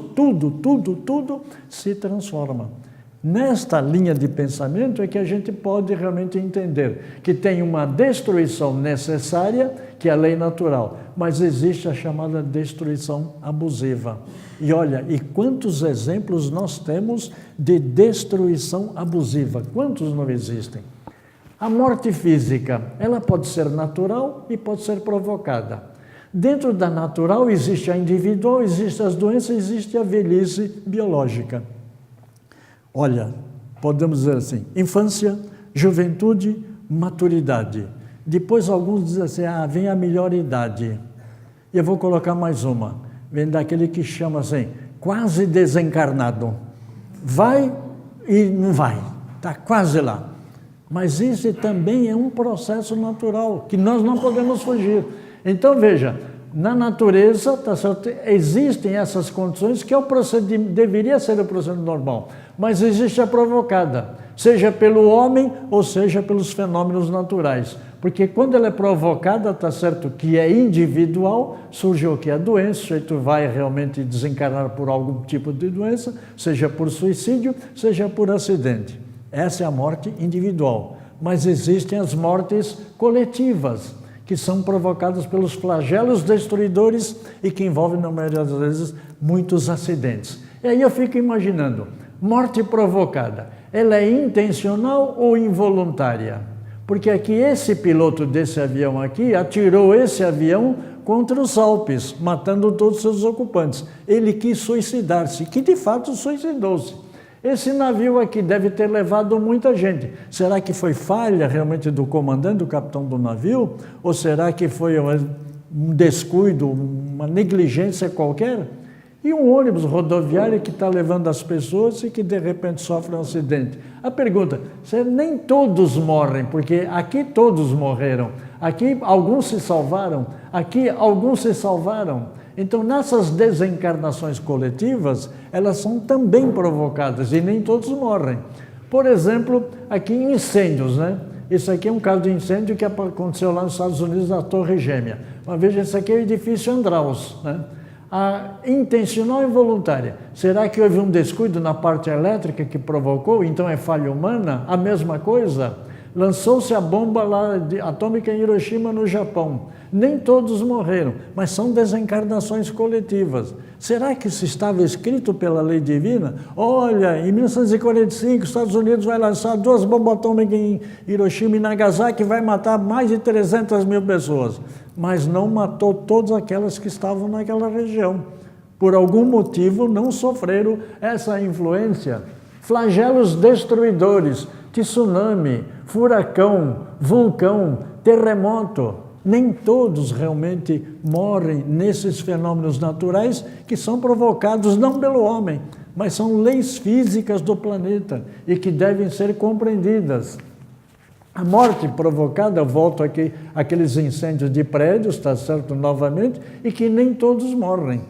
se transforma. Nesta linha de pensamento é que a gente pode realmente entender que tem uma destruição necessária, que é a lei natural, mas existe a chamada destruição abusiva. E olha, e quantos exemplos nós temos de destruição abusiva? Quantos não existem? A morte física, ela pode ser natural e pode ser provocada. Dentro da natural existe a individual, existem as doenças, existe a velhice biológica. Olha, podemos dizer assim, infância, juventude, maturidade. Depois alguns dizem assim, vem a melhor idade. E eu vou colocar mais uma, vem daquele que chama assim, quase desencarnado. vai e não vai, está quase lá. Mas esse também é um processo natural, que nós não podemos fugir. Então, veja, na natureza, tá certo, existem essas condições que deveria ser o procedimento normal, mas existe a provocada, seja pelo homem ou seja pelos fenômenos naturais. Porque quando ela é provocada, tá certo, que é individual, surge o que? A doença, o sujeito vai realmente desencarnar por algum tipo de doença, seja por suicídio, seja por acidente. Essa é a morte individual. Mas existem as mortes coletivas, que são provocadas pelos flagelos destruidores e que envolvem, na maioria das vezes, muitos acidentes. E aí eu fico imaginando, morte provocada, ela é intencional ou involuntária? Porque aqui esse piloto desse avião aqui atirou esse avião contra os Alpes, matando todos os seus ocupantes. Ele quis suicidar-se, que de fato suicidou-se. Esse navio aqui deve ter levado muita gente. Será que foi falha realmente do comandante, do capitão do navio? Ou será que foi um descuido, uma negligência qualquer? E um ônibus rodoviário que está levando as pessoas e que de repente sofre um acidente. A pergunta, nem todos morrem, porque aqui todos morreram. Aqui alguns se salvaram, aqui alguns se salvaram. Então, nessas desencarnações coletivas, elas são também provocadas e nem todos morrem. Por exemplo, aqui incêndios, né? Isso aqui é um caso de incêndio que aconteceu lá nos Estados Unidos, na Torre Gêmea. Mas veja, esse aqui é o edifício Andraus, né? A intencional e involuntária. Será que houve um descuido na parte elétrica que provocou? Então é falha humana? A mesma coisa? Lançou-se a bomba atômica em Hiroshima, no Japão. Nem todos morreram, mas são desencarnações coletivas. Será que isso estava escrito pela lei divina? Olha, em 1945, os Estados Unidos vai lançar 2 bombas atômicas em Hiroshima e Nagasaki, vai matar mais de 300 mil pessoas. Mas não matou todas aquelas que estavam naquela região. Por algum motivo, não sofreram essa influência. Flagelos destruidores, tsunami, furacão, vulcão, terremoto. Nem todos realmente morrem nesses fenômenos naturais que são provocados não pelo homem, mas são leis físicas do planeta e que devem ser compreendidas. A morte provocada, eu volto aqui, aqueles incêndios de prédios, está certo, novamente, e que nem todos morrem.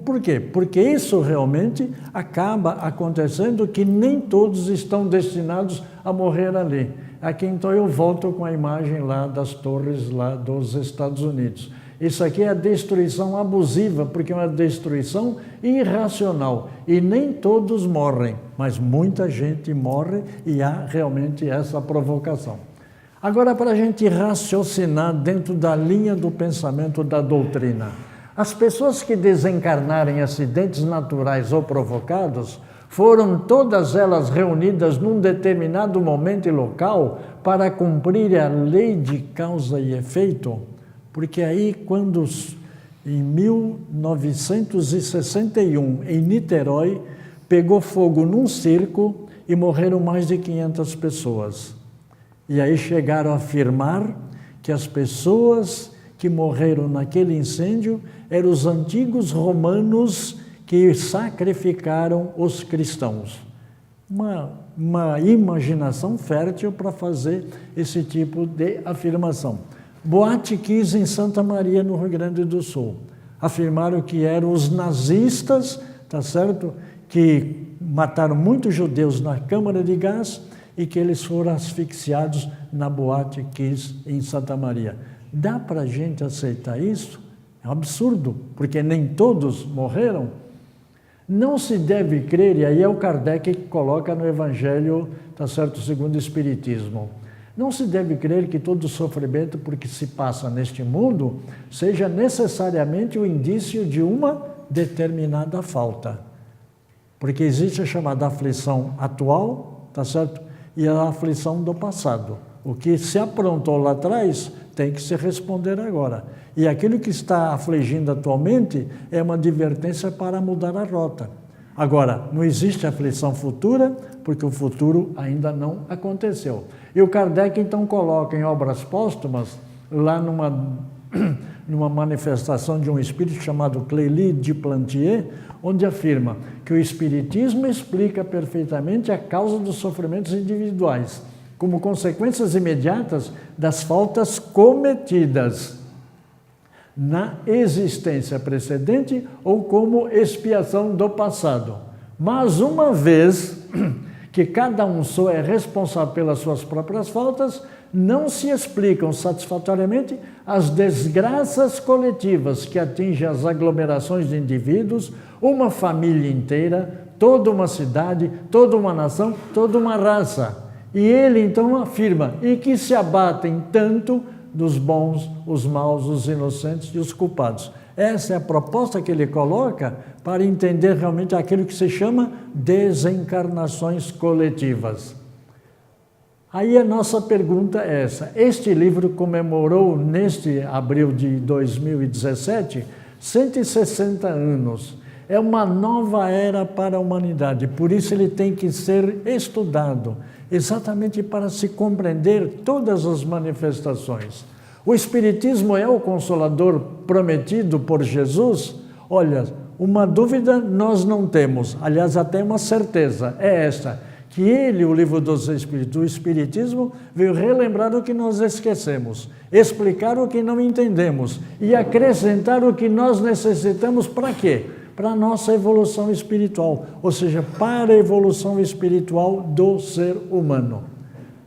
Por quê? Porque isso realmente acaba acontecendo que nem todos estão destinados a morrer ali. Aqui então eu volto com a imagem lá das torres lá dos Estados Unidos. Isso aqui é a destruição abusiva, porque é uma destruição irracional. E nem todos morrem, mas muita gente morre e há realmente essa provocação. Agora, para a gente raciocinar dentro da linha do pensamento da doutrina, as pessoas que desencarnarem em acidentes naturais ou provocados foram todas elas reunidas num determinado momento e local para cumprir a lei de causa e efeito? Porque aí, quando em 1961, em Niterói, pegou fogo num circo e morreram mais de 500 pessoas. E aí chegaram a afirmar que as pessoas que morreram naquele incêndio eram os antigos romanos que sacrificaram os cristãos. Uma imaginação fértil para fazer esse tipo de afirmação. Boate Kiss, em Santa Maria, no Rio Grande do Sul. Afirmaram que eram os nazistas, tá certo? Que mataram muitos judeus na câmara de gás e que eles foram asfixiados na Boate Kiss, em Santa Maria. Dá para a gente aceitar isso? É um absurdo, porque nem todos morreram. Não se deve crer, e aí é o Kardec que coloca no Evangelho, tá certo, segundo o Espiritismo. Não se deve crer que todo sofrimento porque se passa neste mundo seja necessariamente o indício de uma determinada falta. Porque existe a chamada aflição atual, tá certo? E a aflição do passado. O que se aprontou lá atrás tem que se responder agora. E aquilo que está afligindo atualmente é uma advertência para mudar a rota. Agora, não existe aflição futura, porque o futuro ainda não aconteceu. E o Kardec, então, coloca em Obras Póstumas, lá numa manifestação de um espírito chamado Clélie de Plantier, onde afirma que o espiritismo explica perfeitamente a causa dos sofrimentos individuais, como consequências imediatas das faltas cometidas na existência precedente ou como expiação do passado. Mas uma vez que cada um só é responsável pelas suas próprias faltas, não se explicam satisfatoriamente as desgraças coletivas que atingem as aglomerações de indivíduos, uma família inteira, toda uma cidade, toda uma nação, toda uma raça. E ele então afirma, e que se abatem tanto dos bons, os maus, os inocentes e os culpados. Essa é a proposta que ele coloca para entender realmente aquilo que se chama desencarnações coletivas. Aí a nossa pergunta é essa. Este livro comemorou, neste abril de 2017, 160 anos. É uma nova era para a humanidade, por isso ele tem que ser estudado, exatamente para se compreender todas as manifestações. O Espiritismo é o Consolador prometido por Jesus? Olha, uma dúvida nós não temos, aliás, até uma certeza, é esta, que ele, o Livro dos Espíritos, o Espiritismo, veio relembrar o que nós esquecemos, explicar o que não entendemos e acrescentar o que nós necessitamos para quê? Para a nossa evolução espiritual, ou seja, para a evolução espiritual do ser humano.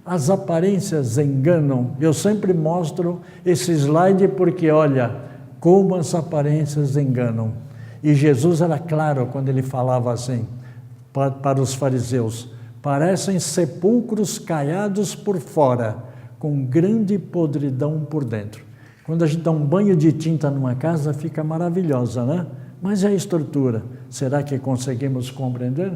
As aparências enganam. Eu sempre mostro esse slide porque, olha, como as aparências enganam. E Jesus era claro quando ele falava assim para os fariseus: parecem sepulcros caiados por fora, com grande podridão por dentro. Quando a gente dá um banho de tinta numa casa, fica maravilhosa, né? Mas e a estrutura? Será que conseguimos compreender?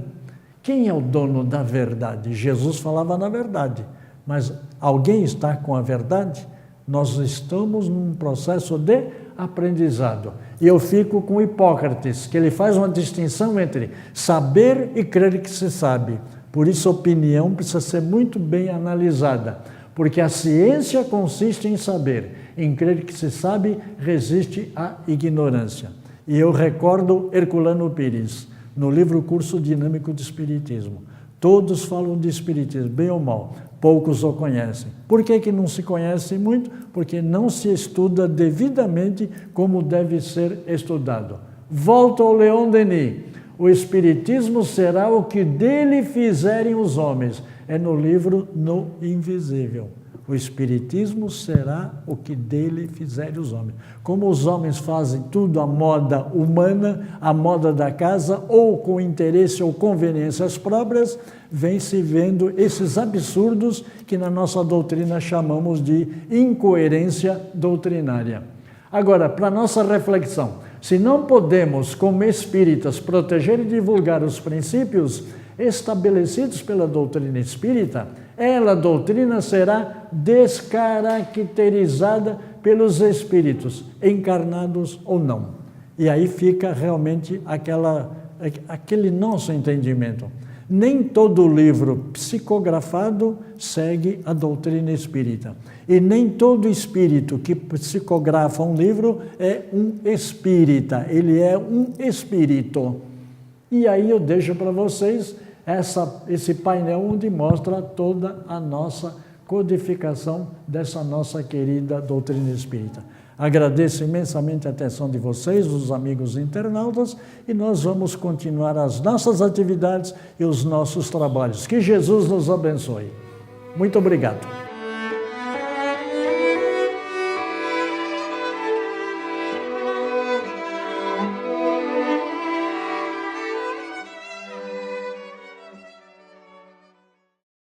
Quem é o dono da verdade? Jesus falava na verdade, mas alguém está com a verdade? Nós estamos num processo de aprendizado. E eu fico com Hipócrates, que ele faz uma distinção entre saber e crer que se sabe. Por isso, a opinião precisa ser muito bem analisada, porque a ciência consiste em saber, em crer que se sabe resiste à ignorância. E eu recordo Herculano Pires, no livro Curso Dinâmico de Espiritismo. Todos falam de Espiritismo, bem ou mal, poucos o conhecem. Por que não se conhece muito? Porque não se estuda devidamente como deve ser estudado. Volto ao Leon Denis. O Espiritismo será o que dele fizerem os homens. É no livro No Invisível. O Espiritismo será o que dele fizerem os homens. Como os homens fazem tudo à moda humana, à moda da casa, ou com interesse ou conveniências próprias, vem se vendo esses absurdos que na nossa doutrina chamamos de incoerência doutrinária. Agora, para nossa reflexão, se não podemos, como espíritas, proteger e divulgar os princípios estabelecidos pela doutrina espírita, a doutrina será descaracterizada pelos espíritos, encarnados ou não. E aí fica realmente aquele nosso entendimento. Nem todo livro psicografado segue a doutrina espírita. E nem todo espírito que psicografa um livro é um espírita, ele é um espírito. E aí eu deixo para vocês esse painel onde mostra toda a nossa codificação dessa nossa querida doutrina espírita. Agradeço imensamente a atenção de vocês, os amigos internautas, e nós vamos continuar as nossas atividades e os nossos trabalhos. Que Jesus nos abençoe. Muito obrigado.